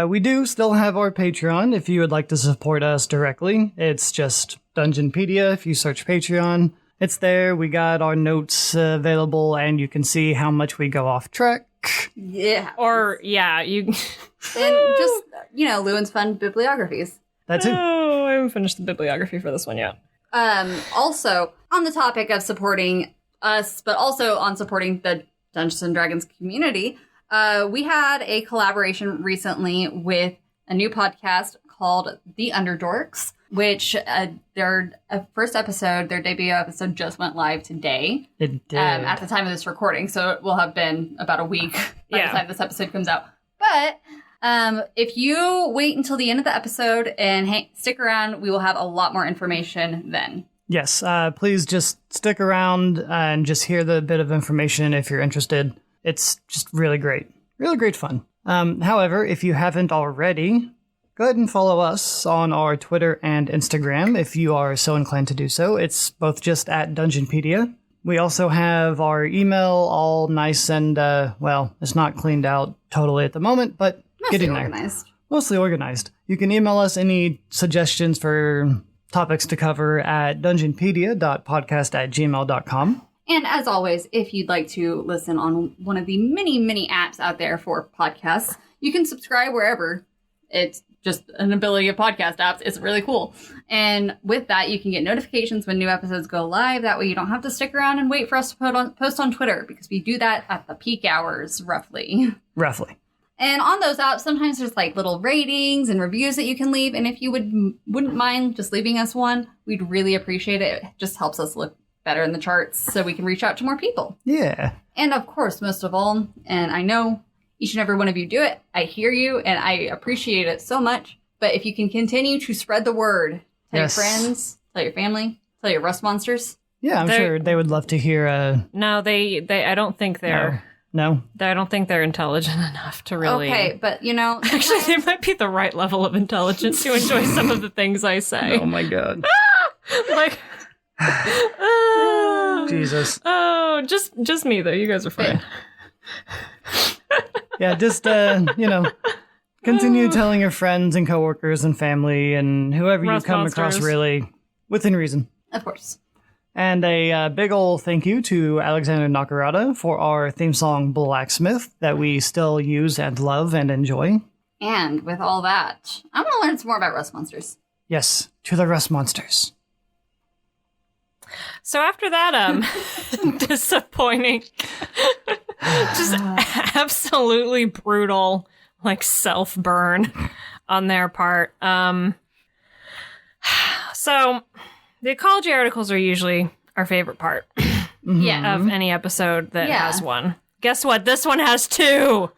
We do still have our Patreon if you would like to support us directly. It's just Dungeonpedia. If you search Patreon, it's there. We got our notes available, and you can see how much we go off track. Yeah. Or, yeah, you... And just, Llewyn's fun bibliographies. That too. Oh, I haven't finished the bibliography for this one yet. Also, on the topic of supporting us, but also on supporting the Dungeons & Dragons community, we had a collaboration recently with a new podcast called The Underdorks, which their first episode, their debut episode, just went live today. It did. At the time of this recording, so it will have been about a week by the time this episode comes out. But if you wait until the end of the episode and stick around, we will have a lot more information then. Yes, please just stick around and just hear the bit of information if you're interested. It's just really great. Really great fun. However, if you haven't already, go ahead and follow us on our Twitter and Instagram if you are so inclined to do so. It's both just at Dungeonpedia. We also have our email all nice and, it's not cleaned out totally at the moment, but getting there. Organized. mostly organized. You can email us any suggestions for topics to cover at dungeonpedia.podcast@gmail.com. And as always, if you'd like to listen on one of the many, many apps out there for podcasts, you can subscribe wherever. It's just an ability of podcast apps. It's really cool. And with that, you can get notifications when new episodes go live. That way you don't have to stick around and wait for us to post on Twitter, because we do that at the peak hours, roughly. Roughly. And on those apps, sometimes there's like little ratings and reviews that you can leave. And if you wouldn't mind just leaving us one, we'd really appreciate it. It just helps us look better in the charts so we can reach out to more people. Yeah. And of course, most of all, and I know each and every one of you do it, I hear you and I appreciate it so much. But if you can continue to spread the word, tell your friends, tell your family, tell your rust monsters. Yeah, I'm sure they would love to hear. No, they. I don't think they're. No. I don't think they're intelligent enough to really. Okay, but actually, they might be the right level of intelligence to enjoy some of the things I say. Oh my god. Like. Jesus. Oh, just me though. You guys are fine. Yeah, just continue telling your friends and coworkers and family and whoever you come across, really, within reason. Of course. And a big ol' thank you to Alexander Nakarada for our theme song Blacksmith that we still use and love and enjoy. And with all that, I want to learn some more about rust monsters. Yes, to the rust monsters. So after that, disappointing, just absolutely brutal, like self-burn on their part. So the ecology articles are usually our favorite part Yeah. of any episode that has one. Guess what? This one has two.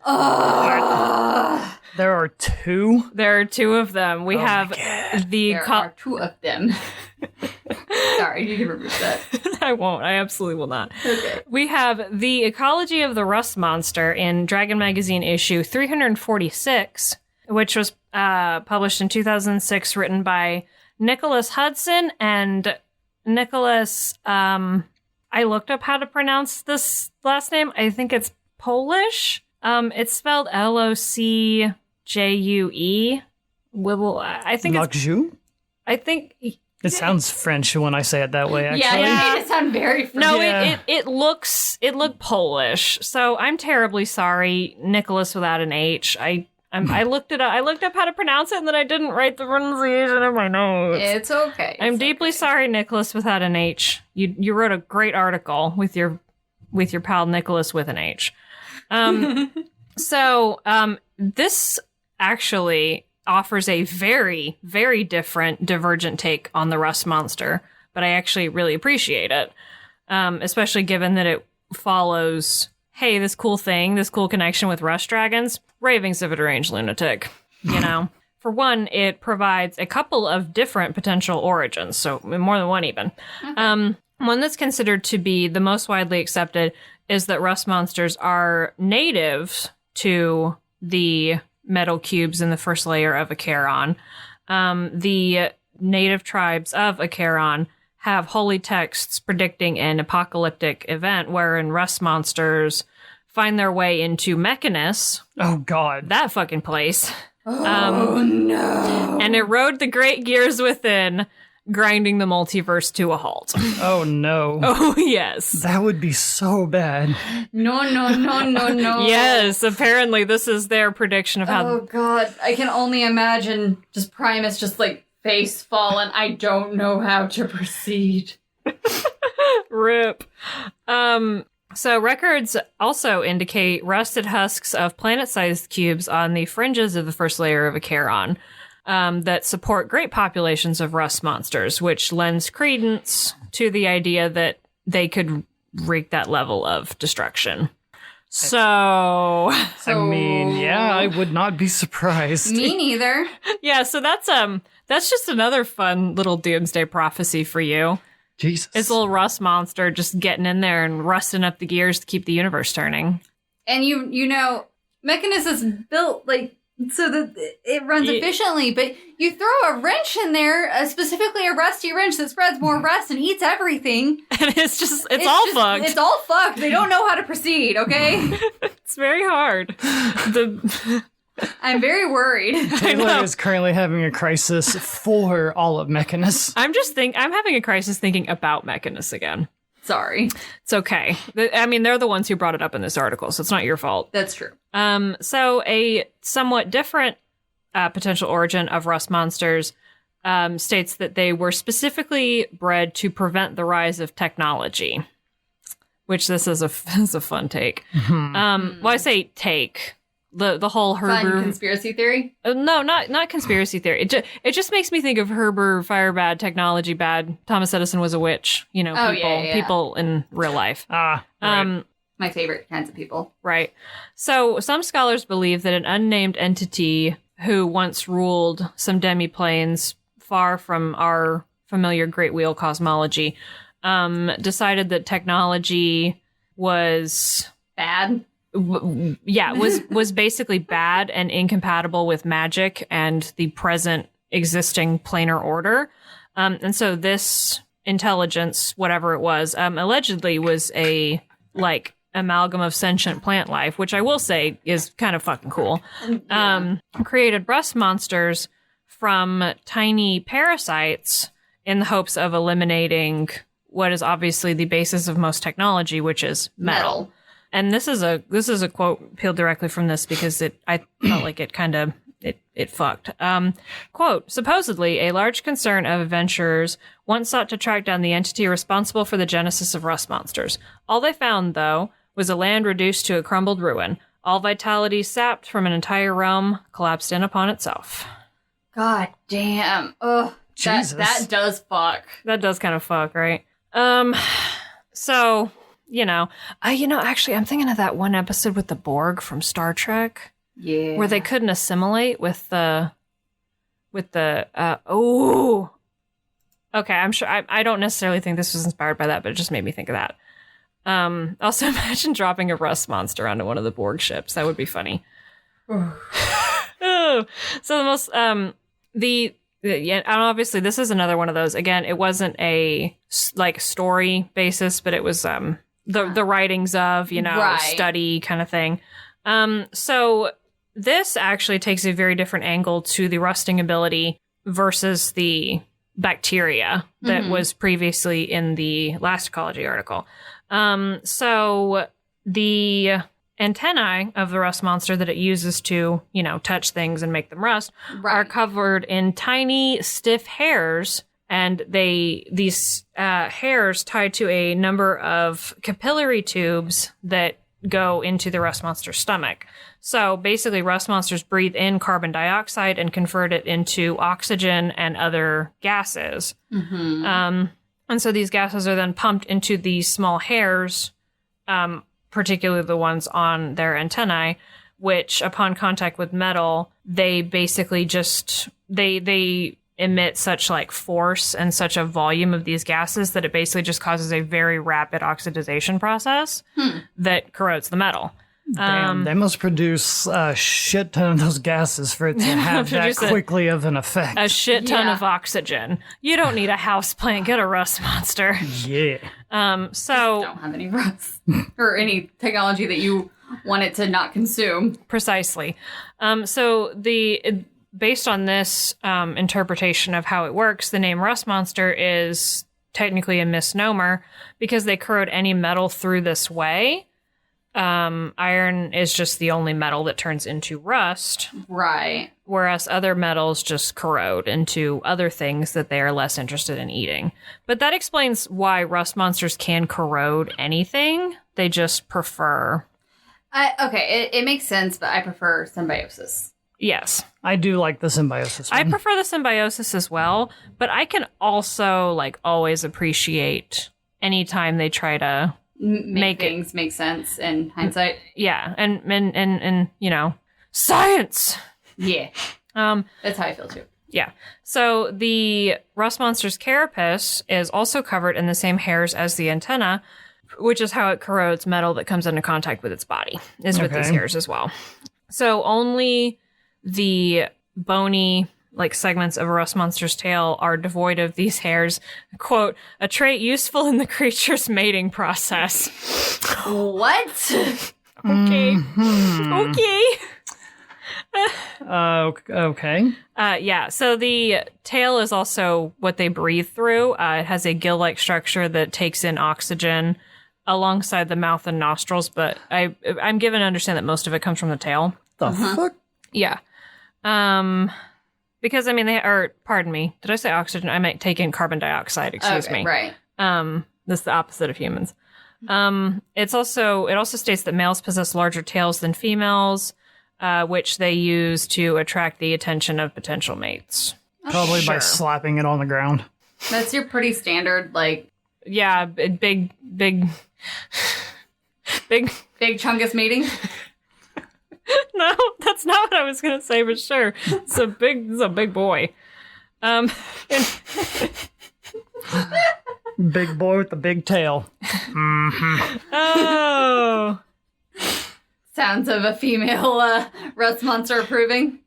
There are two? There are two of them. We have There are two of them. Sorry, you can remove that. I won't. I absolutely will not. Okay. We have The Ecology of the Rust Monster in Dragon Magazine issue 346, which was published in 2006, written by Nicholas Hudson and Nicholas... I looked up how to pronounce this last name. I think it's Polish. It's spelled Locjue. I think Locjue? I think... It sounds French when I say it that way, actually. Yeah, you made it sound very French. No, it looked Polish. So I'm terribly sorry, Nicholas without an H. I looked it up. I looked up how to pronounce it, and then I didn't write the pronunciation in my notes. It's okay. I'm deeply sorry, Nicholas without an H. You wrote a great article with your pal Nicholas with an H. So this actually offers a very, very different, divergent take on the Rust Monster, but I actually really appreciate it, especially given that it follows, hey, this cool connection with Rust Dragons, ravings of a deranged lunatic, you know? For one, it provides a couple of different potential origins, so more than one even. Okay. One that's considered to be the most widely accepted is that Rust Monsters are native to the metal cubes in the first layer of Acheron. The native tribes of Acheron have holy texts predicting an apocalyptic event wherein Rust Monsters find their way into Mechanus. Oh, God. That fucking place. Oh, no. And erode the great gears within, grinding the multiverse to a halt. Oh, no. Oh, yes. That would be so bad. No. Yes, apparently this is their prediction of how... Oh, God. I can only imagine just Primus just, like, face fallen. I don't know how to proceed. Rip. So records also indicate rusted husks of planet-sized cubes on the fringes of the first layer of Acheron that support great populations of rust monsters, which lends credence to the idea that they could wreak that level of destruction. So I mean, yeah, I would not be surprised. Me neither. Yeah, so that's just another fun little doomsday prophecy for you. Jesus. It's a little rust monster just getting in there and rusting up the gears to keep the universe turning. And you know, Mechanus is built like so that it runs efficiently, but you throw a wrench in there, specifically a rusty wrench that spreads more rust and eats everything. And it's all fucked. It's all fucked. They don't know how to proceed, okay? It's very hard. I'm very worried. Taylor is currently having a crisis for all of Mechanus. I'm having a crisis thinking about Mechanus again. Sorry. It's okay. I mean, they're the ones who brought it up in this article, so it's not your fault. That's true. So a somewhat different potential origin of rust monsters states that they were specifically bred to prevent the rise of technology, which this is a fun take. Well, I say take. The whole Herber Fun conspiracy theory? No, not conspiracy theory. It just makes me think of Herber, fire bad, technology bad. Thomas Edison was a witch. You know, people in real life. Right. My favorite kinds of people. Right. So some scholars believe that an unnamed entity who once ruled some demiplanes far from our familiar Great Wheel cosmology decided that technology was bad. Was basically bad and incompatible with magic and the present existing planar order. And so this intelligence, whatever it was, allegedly was a amalgam of sentient plant life, which I will say is kind of fucking cool. Created rust monsters from tiny parasites in the hopes of eliminating what is obviously the basis of most technology, which is metal. And this is a quote peeled directly from this because I felt like it kind of it fucked. Quote, supposedly a large concern of adventurers once sought to track down the entity responsible for the genesis of rust monsters. All they found, though, was a land reduced to a crumbled ruin. All vitality sapped from an entire realm collapsed in upon itself. God damn. Ugh. Jesus. That does fuck. That does kind of fuck, right? So, actually, I'm thinking of that one episode with the Borg from Star Trek. Yeah. Where they couldn't assimilate with the okay, I'm sure, I don't necessarily think this was inspired by that, but it just made me think of that. Also, imagine dropping a rust monster onto one of the Borg ships. That would be funny. So the most, and obviously this is another one of those. Again, it wasn't a story basis, but it was the writings of study kind of thing. So this actually takes a very different angle to the rusting ability versus the bacteria that was previously in the last ecology article. So the antennae of the rust monster that it uses to, touch things and make them rust are covered in tiny, stiff hairs. And these hairs tied to a number of capillary tubes that go into the rust monster's stomach. So basically, rust monsters breathe in carbon dioxide and convert it into oxygen and other gases. And so these gases are then pumped into these small hairs, particularly the ones on their antennae, which upon contact with metal, they basically just, they emit such force and such a volume of these gases that it basically just causes a very rapid oxidization process that corrodes the metal. Damn, they must produce a shit ton of those gases for it to have that quickly of an effect. A shit ton of oxygen. You don't need a house plant. Get a rust monster. Yeah. So don't have any rust or any technology that you want it to not consume. Precisely. Based on this interpretation of how it works, the name rust monster is technically a misnomer because they corrode any metal through this way. Iron is just the only metal that turns into rust. Right. Whereas other metals just corrode into other things that they are less interested in eating. But that explains why rust monsters can corrode anything. They just prefer. It makes sense, but I prefer symbiosis. Yes. I do like the symbiosis one. I prefer the symbiosis as well, but I can also always appreciate anytime they try to make things make sense in hindsight. Yeah, and science. Yeah. That's how I feel too. Yeah. So the rust monster's carapace is also covered in the same hairs as the antenna, which is how it corrodes metal that comes into contact with its body, is with these hairs as well. So only the bony segments of a rust monster's tail are devoid of these hairs. Quote, a trait useful in the creature's mating process. What? Okay. Okay. Okay. Yeah, so the tail is also what they breathe through. It has a gill-like structure that takes in oxygen alongside the mouth and nostrils, but I'm given to understand that most of it comes from the tail. The fuck? Yeah. Because, I mean, pardon me, did I say oxygen? I might take in carbon dioxide, excuse me. Right. This is the opposite of humans. It also states that males possess larger tails than females, which they use to attract the attention of potential mates. Probably by slapping it on the ground. That's your pretty standard, like... Yeah, big chungus mating. No, that's not what I was gonna say, but sure. It's a big boy. Big boy with the big tail. Mm-hmm. Oh. Sounds of a female rust monster approving.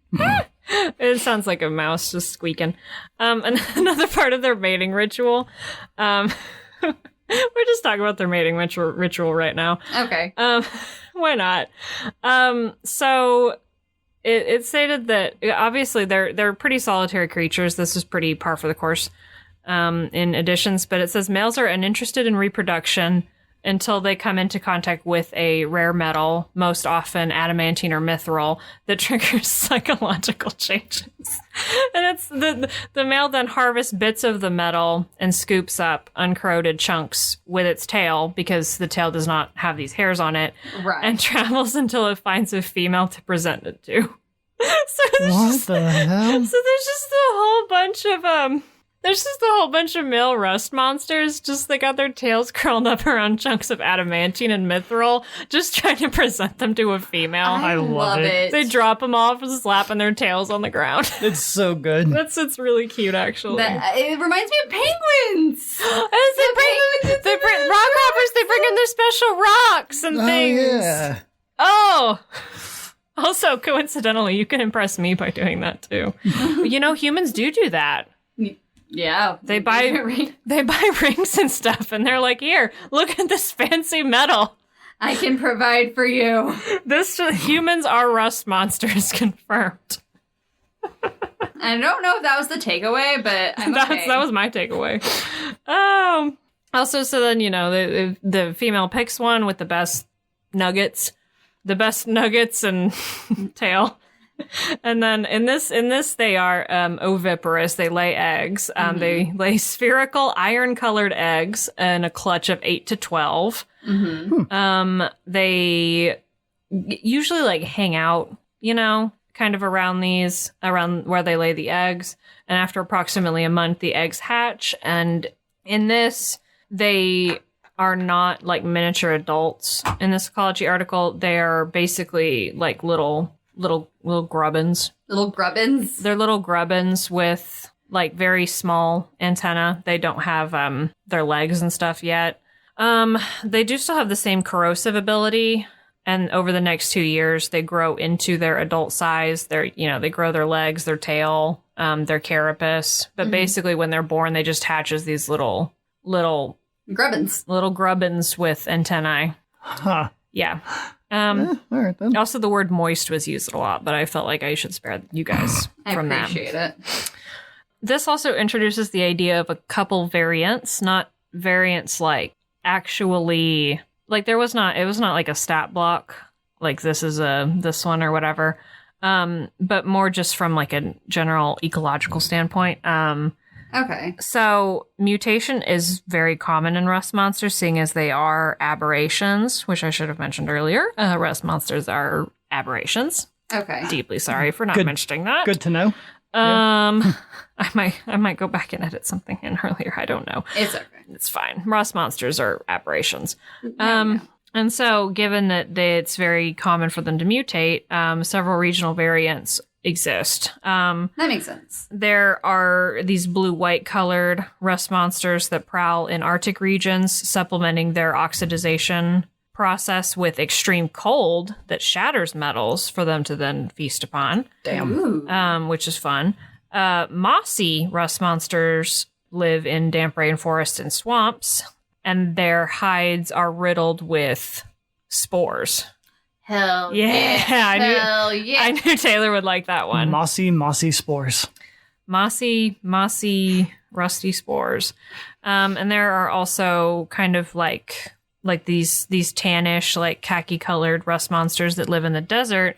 It sounds like a mouse just squeaking. And another part of their mating ritual. We're just talking about their mating ritual right now. Okay. Why not? So it stated that obviously they're pretty solitary creatures. This is pretty par for the course in additions, but it says males are uninterested in reproduction until they come into contact with a rare metal, most often adamantine or mithril, that triggers psychological changes. And it's the male then harvests bits of the metal and scoops up uncorroded chunks with its tail, because the tail does not have these hairs on it, Right. and travels until it finds a female to present it to. So What the hell? So there's just a whole bunch of there's just a whole bunch of male rust monsters, just they got their tails curled up around chunks of adamantine and mithril, just trying to present them to a female. I love it. They drop them off and slapping their tails on the ground. It's so good. It's really cute, actually. It reminds me of penguins. They bring rock hoppers. They bring in their special rocks and things. Yeah. Oh. Also, coincidentally, you can impress me by doing that too. You know, humans do that. Yeah. They buy rings and stuff, and they're like, here, look at this fancy metal. I can provide for you. Humans are rust monsters, confirmed. I don't know if that was the takeaway, but I'm okay. That was my takeaway. Also, so then, you know, the female picks one with the best nuggets and tail. And then in this they are oviparous. They lay eggs. They lay spherical iron-colored eggs in a clutch of 8 to 12. Mm-hmm. They usually like hang out, you know, kind of around where they lay the eggs. And after approximately a month, the eggs hatch. And in this, they are not like miniature adults. In this ecology article, they are basically like little grubbins. Little grubbins? They're little grubbins with like very small antenna. They don't have their legs and stuff yet. They do still have the same corrosive ability, and over the next 2 years they grow into their adult size. They grow their legs, their tail, their carapace. But basically when they're born, they just hatch as these little grubbins. Little grubbins with antennae. Huh. Yeah. All right then. Also, the word moist was used a lot, but I felt like I should spare you guys from that. I appreciate it. This also introduces the idea of a couple variants, not variants like actually, like it was not like a stat block, like this is this one or whatever, but more just from like a general ecological standpoint. Okay. So mutation is very common in rust monsters, seeing as they are aberrations, which I should have mentioned earlier. Rust monsters are aberrations. Okay. Deeply sorry for not mentioning that. Good to know. I might go back and edit something in earlier. I don't know. It's okay. It's fine. Rust monsters are aberrations. No. And so given that it's very common for them to mutate, several regional variants exist. That makes sense. There are these blue-white colored rust monsters that prowl in Arctic regions, supplementing their oxidization process with extreme cold that shatters metals for them to then feast upon. Damn. Which is fun. Mossy rust monsters live in damp rainforests and swamps, and their hides are riddled with spores. Hell Yeah, Hell yeah. I knew Taylor would like that one. Mossy spores. Mossy, rusty spores. And there are also kind of like these tannish, like khaki-colored rust monsters that live in the desert.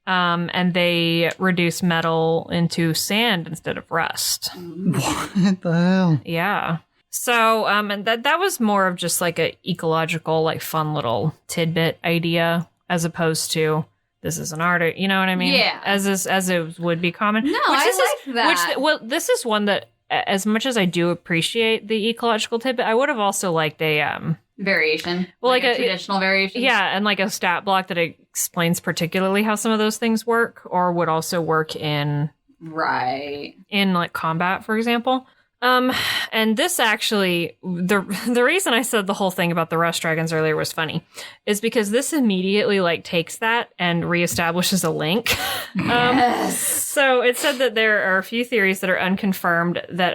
And they reduce metal into sand instead of rust. What the hell? Yeah. So, and that was more of just like a ecological, like fun little tidbit idea, as opposed to this is an art, you know what I mean? Yeah. As it would be common. No, I like that. This is one that, as much as I do appreciate the ecological tidbit, I would have also liked a variation. Well, like a traditional variation. Yeah, and like a stat block that explains particularly how some of those things work, or would also work in like combat, for example. And this actually, the reason I said the whole thing about the rust dragons earlier was funny is because this immediately like takes that and reestablishes a link. Yes. So it said that there are a few theories that are unconfirmed that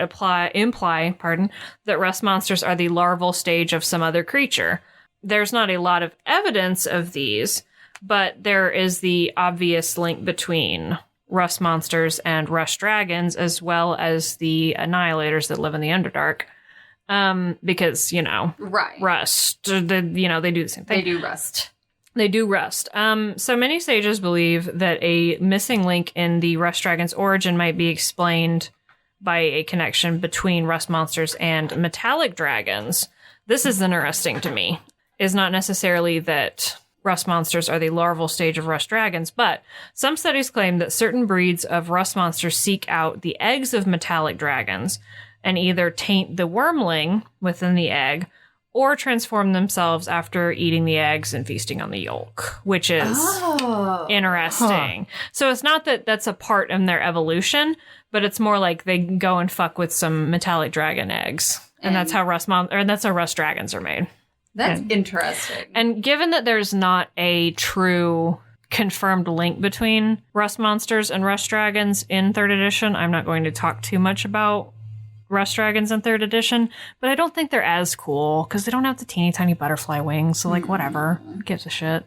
imply that rust monsters are the larval stage of some other creature. There's not a lot of evidence of these, but there is the obvious link between rust monsters and rust dragons, as well as the annihilators that live in the Underdark. Because, rust, they do the same thing. They do rust. So many sages believe that a missing link in the rust dragon's origin might be explained by a connection between rust monsters and metallic dragons. This is interesting to me. Is not necessarily that rust monsters are the larval stage of rust dragons, but some studies claim that certain breeds of rust monsters seek out the eggs of metallic dragons and either taint the wormling within the egg or transform themselves after eating the eggs and feasting on the yolk, which is interesting. So it's not that that's a part in their evolution, but it's more like they go and fuck with some metallic dragon eggs. And that's how rust dragons are made. That's interesting. And given that there's not a true confirmed link between rust monsters and rust dragons in 3rd edition, I'm not going to talk too much about rust dragons in 3rd edition, but I don't think they're as cool because they don't have the teeny tiny butterfly wings. So like, whatever. Who gives a shit?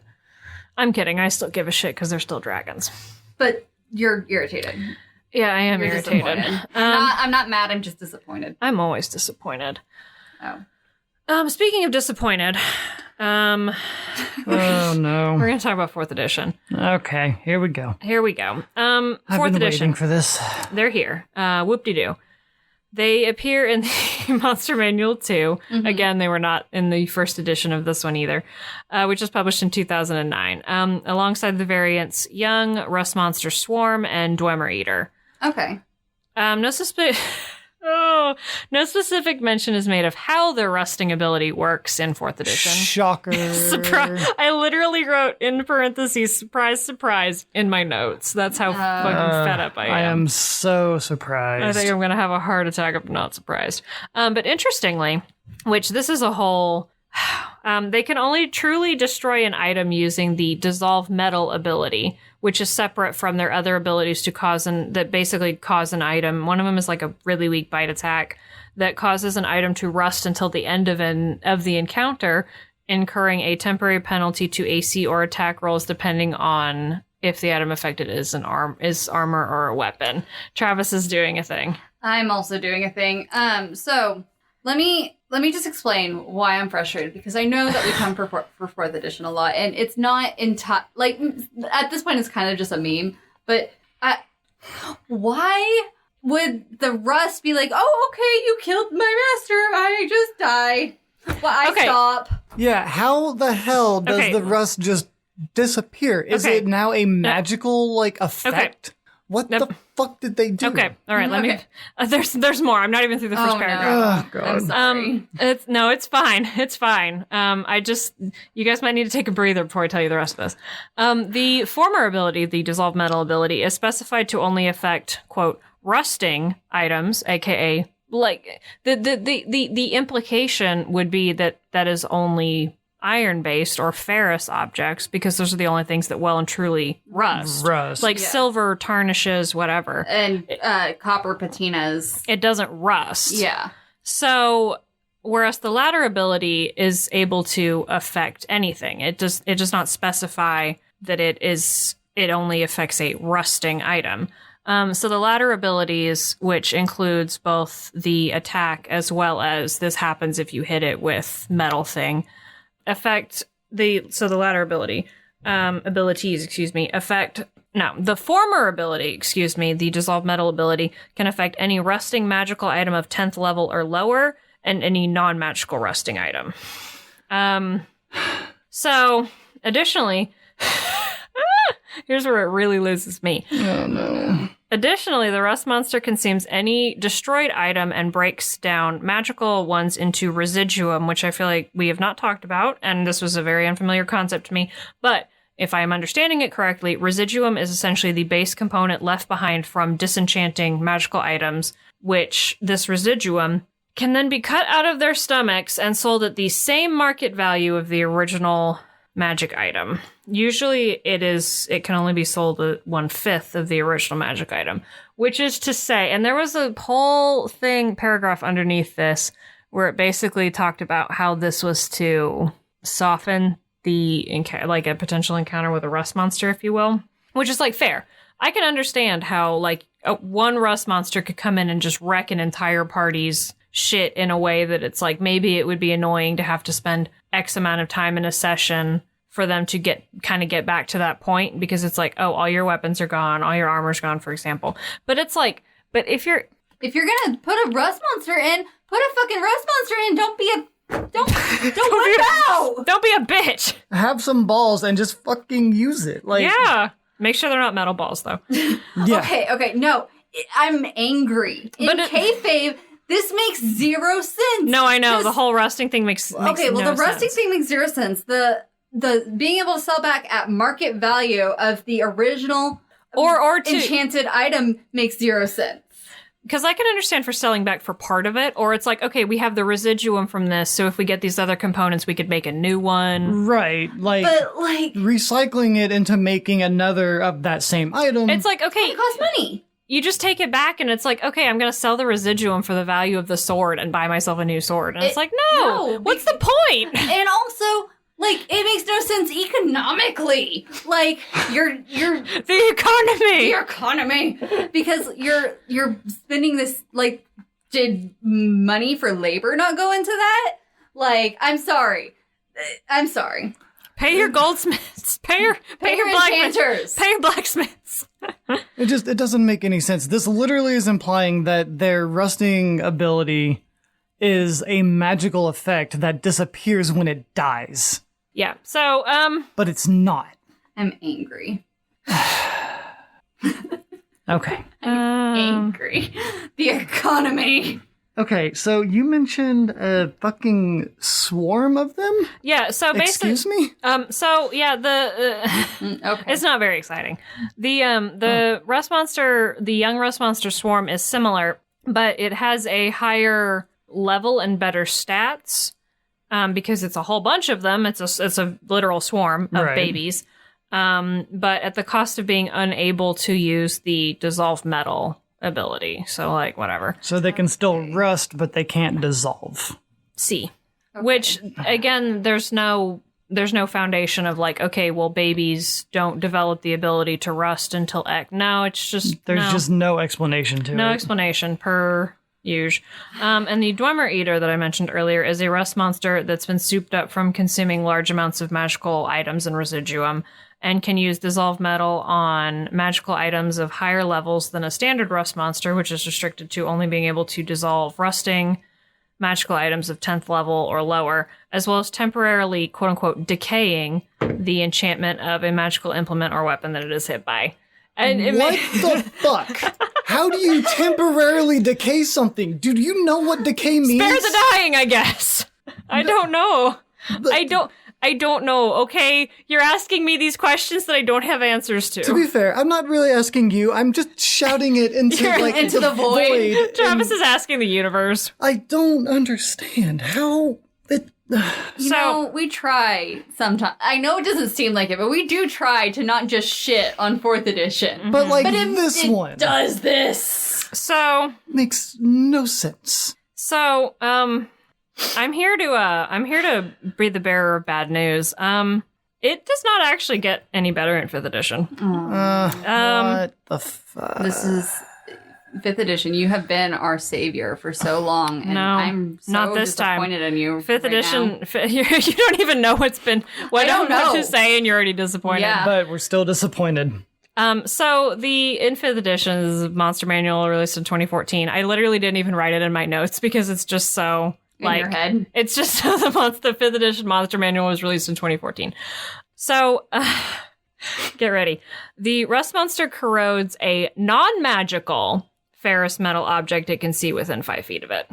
I'm kidding. I still give a shit because they're still dragons. But you're irritated. Yeah, I am irritated. I'm not mad. I'm just disappointed. I'm always disappointed. Oh. Speaking of disappointed, oh no, we're going to talk about 4th edition. Okay, here we go. 4th I've been edition. waiting for this. They're here. Whoop-de-doo. They appear in the Monster Manual 2. Mm-hmm. Again, they were not in the 1st edition of this one either, which was published in 2009, alongside the variants Young, Rust Monster Swarm, and Dwemer Eater. Okay. No specific mention is made of how the rusting ability works in 4th edition. Shocker. I literally wrote in parentheses, surprise, surprise, in my notes. That's how fucking fed up I am. I am so surprised. I think I'm going to have a heart attack if I'm not surprised. But interestingly, which this is a whole... they can only truly destroy an item using the dissolve metal ability, which is separate from their other abilities that basically cause an item. One of them is like a really weak bite attack that causes an item to rust until the end of the encounter, incurring a temporary penalty to AC or attack rolls depending on if the item affected is armor or a weapon. Travis is doing a thing. I'm also doing a thing. So let me just explain why I'm frustrated, because I know that we come for 4th edition a lot, and it's not like at this point it's kind of just a meme. But why would the rust be like, oh, okay, you killed my master, I just die. Well, I stop. Yeah, how the hell does the rust just disappear? Is it now a magical effect? What the fuck did they do? Okay, all right. Let me. There's more. I'm not even through the first paragraph. Oh god. I'm sorry. It's fine. It's fine. You guys might need to take a breather before I tell you the rest of this. The former ability, the dissolve metal ability, is specified to only affect quote rusting items, aka like the implication would be that is only iron-based or ferrous objects, because those are the only things that well and truly rust. Like silver tarnishes, whatever. And copper patinas. It doesn't rust. Yeah. So, whereas the latter ability is able to affect anything. It does not specify that it only affects a rusting item. So the latter abilities, which includes both the attack as well as this happens if you hit it with metal thing, affect the latter ability, the former ability, the dissolve metal ability can affect any rusting magical item of 10th level or lower and any non-magical rusting item. So additionally, here's where it really loses me. Oh no. Additionally, the rust monster consumes any destroyed item and breaks down magical ones into residuum, which I feel like we have not talked about, and this was a very unfamiliar concept to me. But if I am understanding it correctly, residuum is essentially the base component left behind from disenchanting magical items, which this residuum can then be cut out of their stomachs and sold at the same market value of the original magic item. Usually it can only be sold at 1/5 of the original magic item, which is to say, and there was a whole paragraph underneath this where it basically talked about how this was to soften a potential encounter with a rust monster, if you will, which is fair. I can understand how one rust monster could come in and just wreck an entire party's shit in a way that it's maybe it would be annoying to have to spend X amount of time in a session for them to get back to that point, because it's all your weapons are gone, all your armor's gone, for example. But it's but if you're gonna put a rust monster in, put a fucking rust monster in. Don't whip out. Don't be a bitch. Have some balls and just fucking use it. Yeah. Make sure they're not metal balls, though. Yeah. Okay. No, I'm angry. In kayfabe, this makes zero sense. No, I know. The whole rusting thing makes the rusting thing makes zero sense. The being able to sell back at market value of the original or enchanted item makes zero sense. Because I can understand for selling back for part of it, or it's okay, we have the residuum from this, so if we get these other components, we could make a new one. Right. But recycling it into making another of that same item. It's okay. It costs money. You just take it back and it's okay, I'm going to sell the residuum for the value of the sword and buy myself a new sword. And it's no, what's the point? And also, it makes no sense economically. The economy. Because you're spending this, did money for labor not go into that? I'm sorry. Pay your goldsmiths. Pay your enchanters. Pay your blacksmiths. It doesn't make any sense. This literally is implying that their rusting ability is a magical effect that disappears when it dies. Yeah. So, but it's not. I'm angry. Okay. I'm angry. The economy. Okay, so you mentioned a fucking swarm of them? Yeah, so basically... Excuse me? Okay. It's not very exciting. The rust monster, the young rust monster swarm is similar, but it has a higher level and better stats, because it's a whole bunch of them. It's a literal swarm of babies, but at the cost of being unable to use the dissolve metal ability. So whatever. So they can still rust, but they can't dissolve. Okay. Which again, there's no foundation of babies don't develop the ability to rust until X. No, it's just there's just no explanation to it. No explanation per usual. And the Dwemer Eater that I mentioned earlier is a rust monster that's been souped up from consuming large amounts of magical items and residuum, and can use dissolve metal on magical items of higher levels than a standard rust monster, which is restricted to only being able to dissolve rusting magical items of 10th level or lower, as well as temporarily, quote-unquote, decaying the enchantment of a magical implement or weapon that it is hit by. And what the fuck? How do you temporarily decay something? Do you know what decay means? Spare the dying, I guess. I don't know. I don't know, okay? You're asking me these questions that I don't have answers to. To be fair, I'm not really asking you. I'm just shouting it into into the void. Travis is asking the universe. I don't understand how it... You know, we try sometimes. I know it doesn't seem like it, but we do try to not just shit on 4th edition. But this one does this. So makes no sense. I'm here to be the bearer of bad news. It does not actually get any better in 5th edition. What the fuck? This is 5th edition. You have been our savior for so long, and No, I'm so not this time. disappointed in you. 5th right edition, now. you don't even know what's been. What I don't I'm about know. to say, and you're already disappointed. Yeah. But we're still disappointed. So in 5th edition is a monster manual released in 2014. I literally didn't even write it in my notes because it's just so In your head. It's just the 5th edition monster manual was released in 2014. So get ready. The rust monster corrodes a non-magical ferrous metal object it can see within 5 feet of it.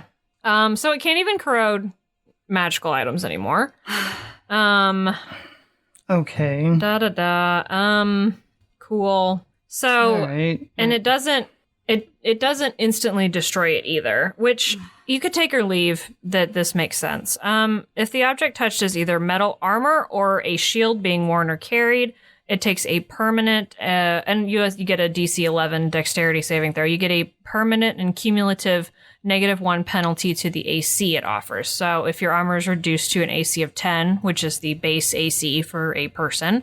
So it can't even corrode magical items anymore. Okay. Cool. So, All right. and it doesn't instantly destroy it either, which you could take or leave that this makes sense. If the object touched is either metal armor or a shield being worn or carried, it takes a permanent, and you get a DC 11 dexterity saving throw. You get a permanent and cumulative -1 penalty to the AC it offers. So if your armor is reduced to an AC of 10, which is the base AC for a person,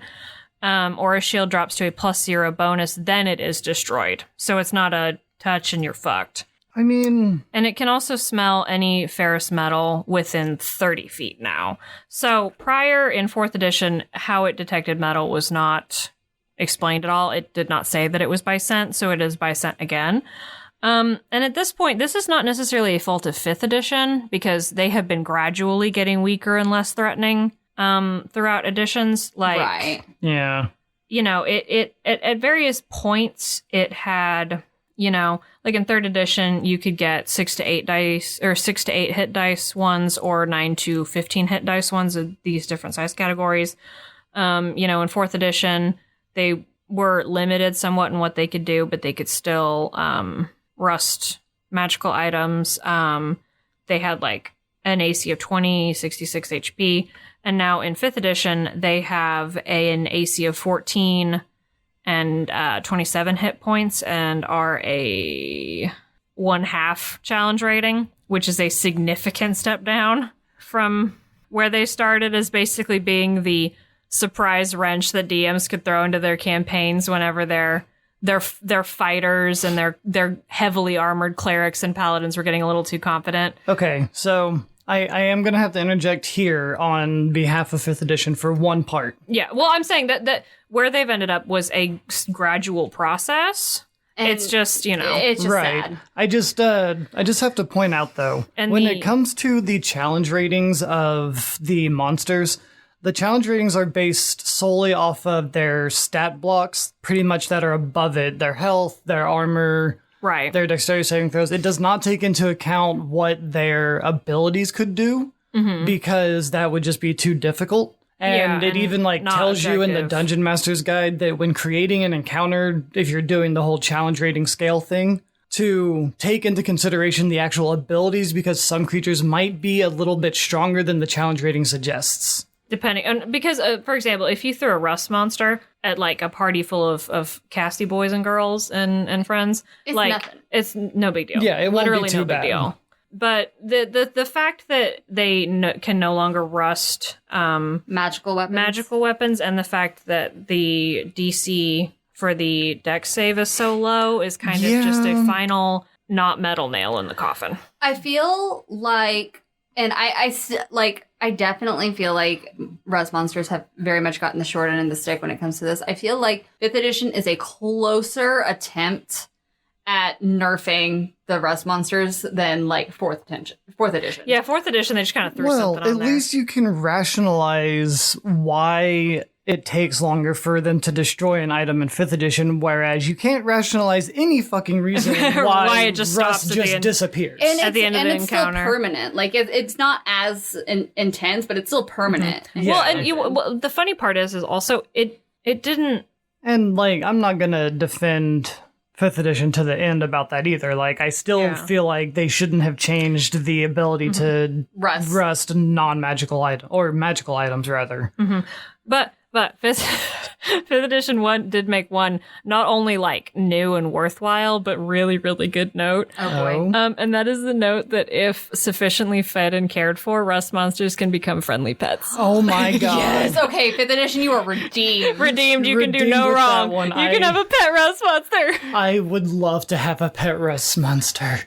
or a shield drops to a +0 bonus, then it is destroyed. So it's not a touch and you're fucked. I mean, And it can also smell any ferrous metal within 30 feet now. So prior in 4th edition, how it detected metal was not explained at all. It did not say that it was by scent, so it is by scent again. And at this point, this is not necessarily a fault of 5th edition, because they have been gradually getting weaker and less threatening throughout editions. Like, Right. yeah. you know, it at various points it had, you know, like in 3rd edition you could get 6 to 8 dice, or 6 to 8 hit dice ones, or 9 to 15 hit dice ones of these different size categories. You know, in 4th edition they were limited somewhat in what they could do, but they could still rust magical items. They had like an AC of 20, 66 HP. And now in 5th edition, they have an AC of 14 and 27 hit points, and are a 1/2 challenge rating, which is a significant step down from where they started as basically being the surprise wrench that DMs could throw into their campaigns whenever their fighters and their heavily armored clerics and paladins were getting a little too confident. Okay, so I am going to have to interject here on behalf of 5th edition for one part. Yeah, well, I'm saying that where they've ended up was a gradual process. And it's just, you know. It's just Right. sad. I just have to point out, though, And when the- it comes to the challenge ratings of the monsters, the challenge ratings are based solely off of their stat blocks, pretty much that are above it. Their health, their armor, Right. their dexterity saving throws. It does not take into account what their abilities could do, because that would just be too difficult. And Yeah, it and even like not tells you in the objective. Dungeon Master's Guide that when creating an encounter, if you're doing the whole challenge rating scale thing, to take into consideration the actual abilities, because some creatures might be a little bit stronger than the challenge rating suggests. Depending on, because for example, if you throw a rust monster at like a party full of casty boys and girls and friends, It's like nothing. it's no big deal. Yeah, it won't be literally too no bad. big deal. But the fact that they can no longer rust Magical weapons. and the fact that the DC for the dex save is so low is kind of just a Yeah. final not metal nail in the coffin. I feel like, and I definitely feel like Rust Monsters have very much gotten the short end of the stick when it comes to this. I feel like 5th edition is a closer attempt at nerfing the Rust Monsters than like 4th edition. Yeah, 4th edition they just kind of threw Well, something on at there. least you can rationalize why it takes longer for them to destroy an item in 5th edition, whereas you can't rationalize any fucking reason why, Why it just rust stops at the just end. disappears. And At the end of the it's encounter. still permanent. Like it's not as intense, but it's still permanent. Well, and the funny part is also it didn't. And, like, I'm not gonna defend 5th edition to the end about that either. Like, I still Yeah. feel like they shouldn't have changed the ability to Rust. rust non-magical item or magical items rather. But But fifth edition one did make one not only like new and worthwhile, but really, really good note. Oh boy. And that is the note that if sufficiently fed and cared for, rust monsters can become friendly pets. Oh my god. Yes, okay, 5th edition, you are redeemed. Redeemed, you can do Redeemed no with that wrong. one. You can have a pet rust monster. I would love to have a pet rust monster.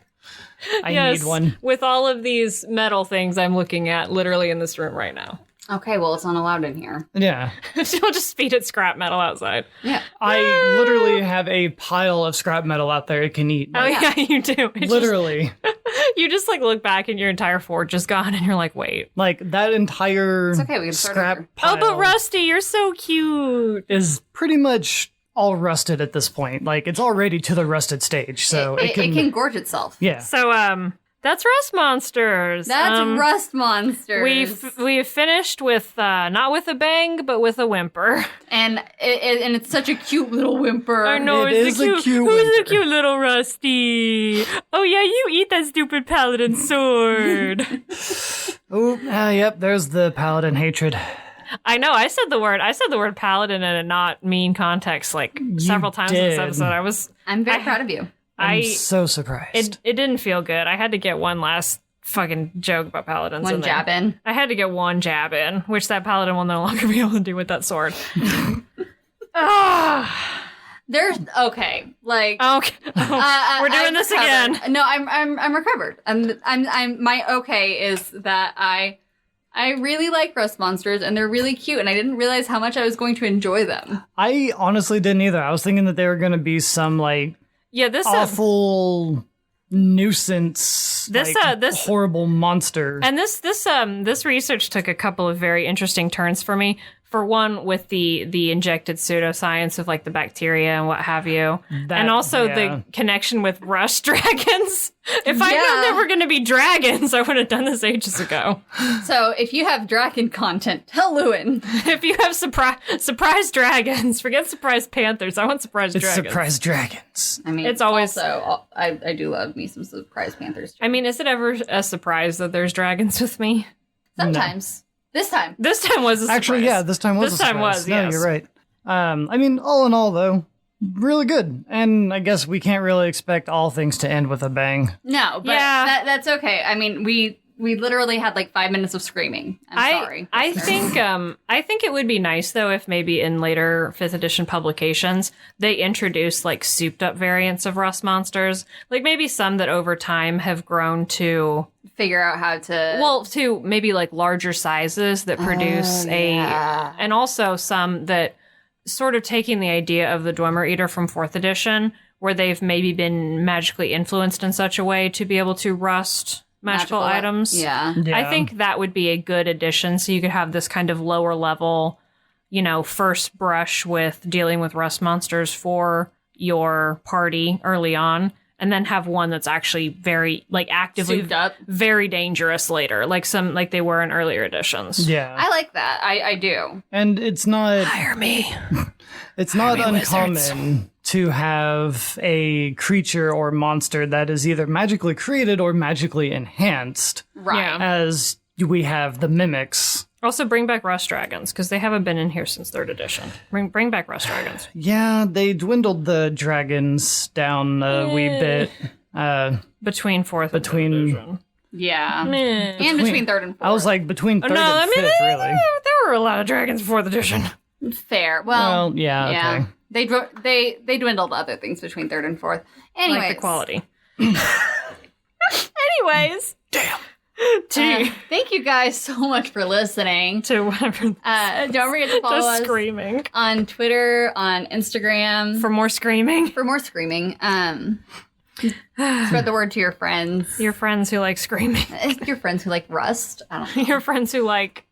I need one. With all of these metal things I'm looking at literally in this room right now. Okay, well, it's not allowed in here. Yeah. She'll just feed it scrap metal outside. Yeah. I literally have a pile of scrap metal out there it can eat. Oh, yeah, you do. It's Literally. you just like look back and your entire forge is gone and you're like, wait. Like that entire It's okay, we can start scrap over. pile Oh, but Rusty, you're so cute. is pretty much all rusted at this point. Like it's already to the rusted stage. So It can gorge itself. yeah. So, that's rust monsters. That's rust monsters. We have finished with, not with a bang, but with a whimper. and it's such a cute little whimper. I know, It it's is a cute who's the whimper. cute little Rusty? Oh yeah, you eat that stupid paladin sword. Oh, yep, there's the paladin hatred. I know, I said the word paladin in a not mean context like several times in this did. episode. I'm very proud of you. I'm so surprised. It didn't feel good. I had to get one last fucking joke about paladins. One in there. jab in. I had to get one jab in, which that paladin will no longer be able to do with that sword. There's okay, like Okay, we're doing I'm this recovered. again. No, I'm recovered. I'm my okay is that I really like rust monsters and they're really cute and I didn't realize how much I was going to enjoy them. I honestly didn't either. I was thinking that they were going to be some like Yeah, this awful nuisance, This, like, this- horrible monster. and this research took a couple of very interesting turns for me. For one, with the injected pseudoscience of like the bacteria and what have you, and also the connection with rust dragons. If I known there were going to be dragons, I would have done this ages ago. So if you have dragon content, tell Llewyn. If you have surprise dragons, forget surprise panthers. I want surprise it's dragons. surprise dragons. I mean, It's always- also I do love me some surprise panthers. I mean, is it ever a surprise that there's dragons with me? Sometimes. This time. This time was a surprise. Actually, yeah, this time was This a time surprise. was, No, yes. you're right. I mean, all in all, though, really good. And I guess we can't really expect all things to end with a bang. No, but Yeah. that's okay. I mean, we literally had like 5 minutes of screaming. I'm sorry. I think it would be nice though if maybe in later 5th edition publications they introduce like souped up variants of rust monsters, like maybe some that over time have grown to Figure out how to. to maybe like larger sizes that produce and also some that sort of taking the idea of the Dwemer Eater from 4th edition where they've maybe been magically influenced in such a way to be able to rust magical items. Yeah. I think that would be a good addition. So you could have this kind of lower level, first brush with dealing with rust monsters for your party early on, and then have one that's actually very, like, actively Souped up. very dangerous later, like they were in earlier editions. Yeah. I like that. I do. And it's not Hire me. it's not me uncommon wizards. to have a creature or monster that is either magically created or magically enhanced, Right. Yeah. as we have the mimics. Also, bring back rust dragons, because they haven't been in here since 3rd edition. Bring back rust dragons. Yeah, they dwindled the dragons down a wee bit. Between 4th Between- and 5th edition. Yeah. Meh. And between 3rd and 4th. I was like between third No, I and mean, fifth, really. there were a lot of dragons in 4th edition. fair. Well, yeah, okay. They dwindled other things between 3rd and 4th. Anyways. Like the quality. Anyways. Damn. Thank you guys so much for listening. To whatever. Don't forget to follow Just us screaming. on Twitter, on Instagram For more screaming. for more screaming. Spread the word to your friends. Your friends who like screaming. Your friends who like Rust. I don't know. Your friends who like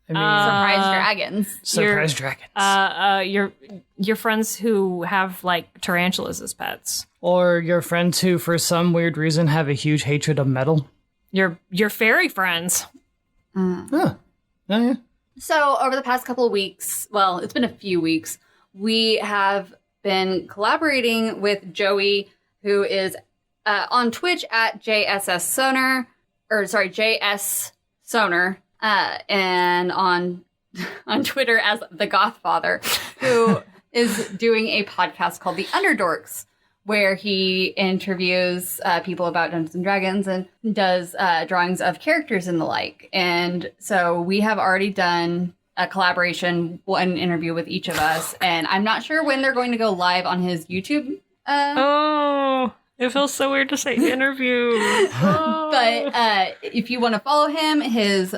I mean, Surprise dragons. surprise dragons. your friends who have like tarantulas as pets. Or your friends who, for some weird reason, have a huge hatred of metal. Your fairy friends. Huh. Oh, yeah. So over the past couple of weeks, well, it's been a few weeks, we have been collaborating with Joey, who is on Twitch at JS Sonar, and on on Twitter as the Gothfather, who is doing a podcast called The Underdorks, where he interviews people about Dungeons and Dragons and does drawings of characters and the like. And so we have already done a collaboration, one interview with each of us, and I'm not sure when they're going to go live on his YouTube. It feels so weird to say interview. But if you want to follow him, his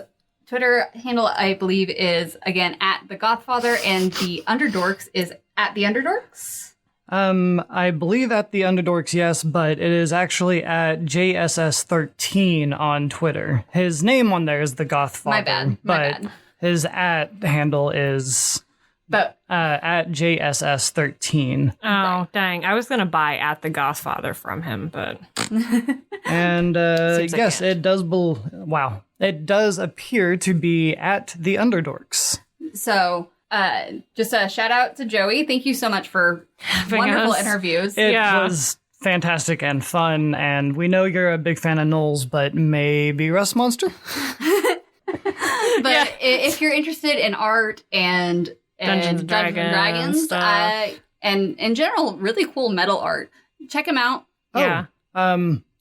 Twitter handle, I believe, is, again, at the Gothfather, and the Underdorks is at the Underdorks. I believe at the Underdorks, yes, but it is actually at JSS13 on Twitter. His name on there is the Gothfather. My bad. But his at handle is at JSS13. Oh, dang. I was going to buy at the Gothfather from him, but... And yes, it does... Wow. It does appear to be at the Underdorks. So... just a shout out to Joey. Thank you so much for wonderful interviews. It was fantastic and fun, and we know you're a big fan of Knowles, but maybe Rust Monster? But if you're interested in art and Dungeons and Dragons and in general, really cool metal art, check him out. Yeah.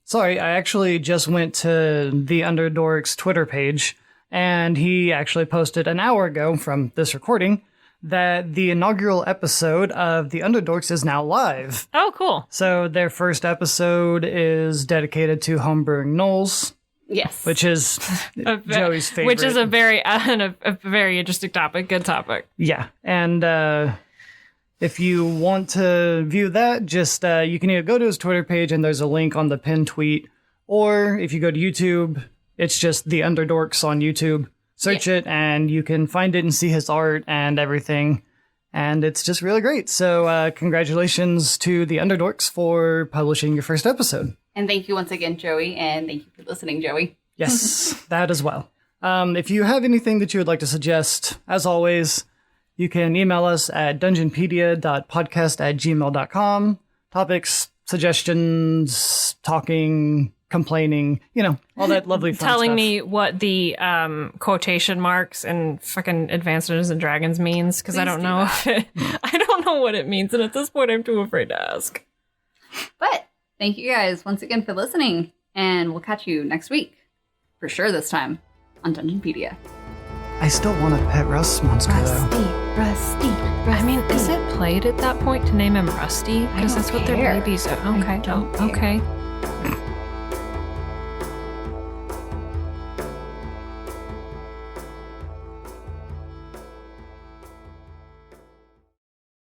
Sorry, I actually just went to the Underdorks Twitter page, and he actually posted an hour ago from this recording that the inaugural episode of The Underdorks is now live. Oh, cool. So their first episode is dedicated to homebrewing Knowles. Yes. Which is Joey's favorite. Which is a very interesting topic. Good topic. Yeah. And if you want to view that, just you can either go to his Twitter page and there's a link on the pinned tweet, or if you go to YouTube, it's just The Underdorks on YouTube. Search it and you can find it and see his art and everything. And it's just really great. So congratulations to The Underdorks for publishing your first episode. And thank you once again, Joey. And thank you for listening, Joey. Yes, that as well. If you have anything that you would like to suggest, as always, you can email us at dungeonpedia.podcast@gmail.com. Topics, suggestions, talking, complaining, all that lovely fun Telling stuff. me what the quotation marks and fucking Advanced Dungeons and Dragons means, because I don't know I don't know what it means, and at this point I'm too afraid to ask. But thank you guys once again for listening, and we'll catch you next week. For sure this time on Dungeonpedia. I still want a pet Rust Monster, though. Rusty. I mean, is it played at that point to name him Rusty? Because that's what their babies are. Okay. Don't care. Okay.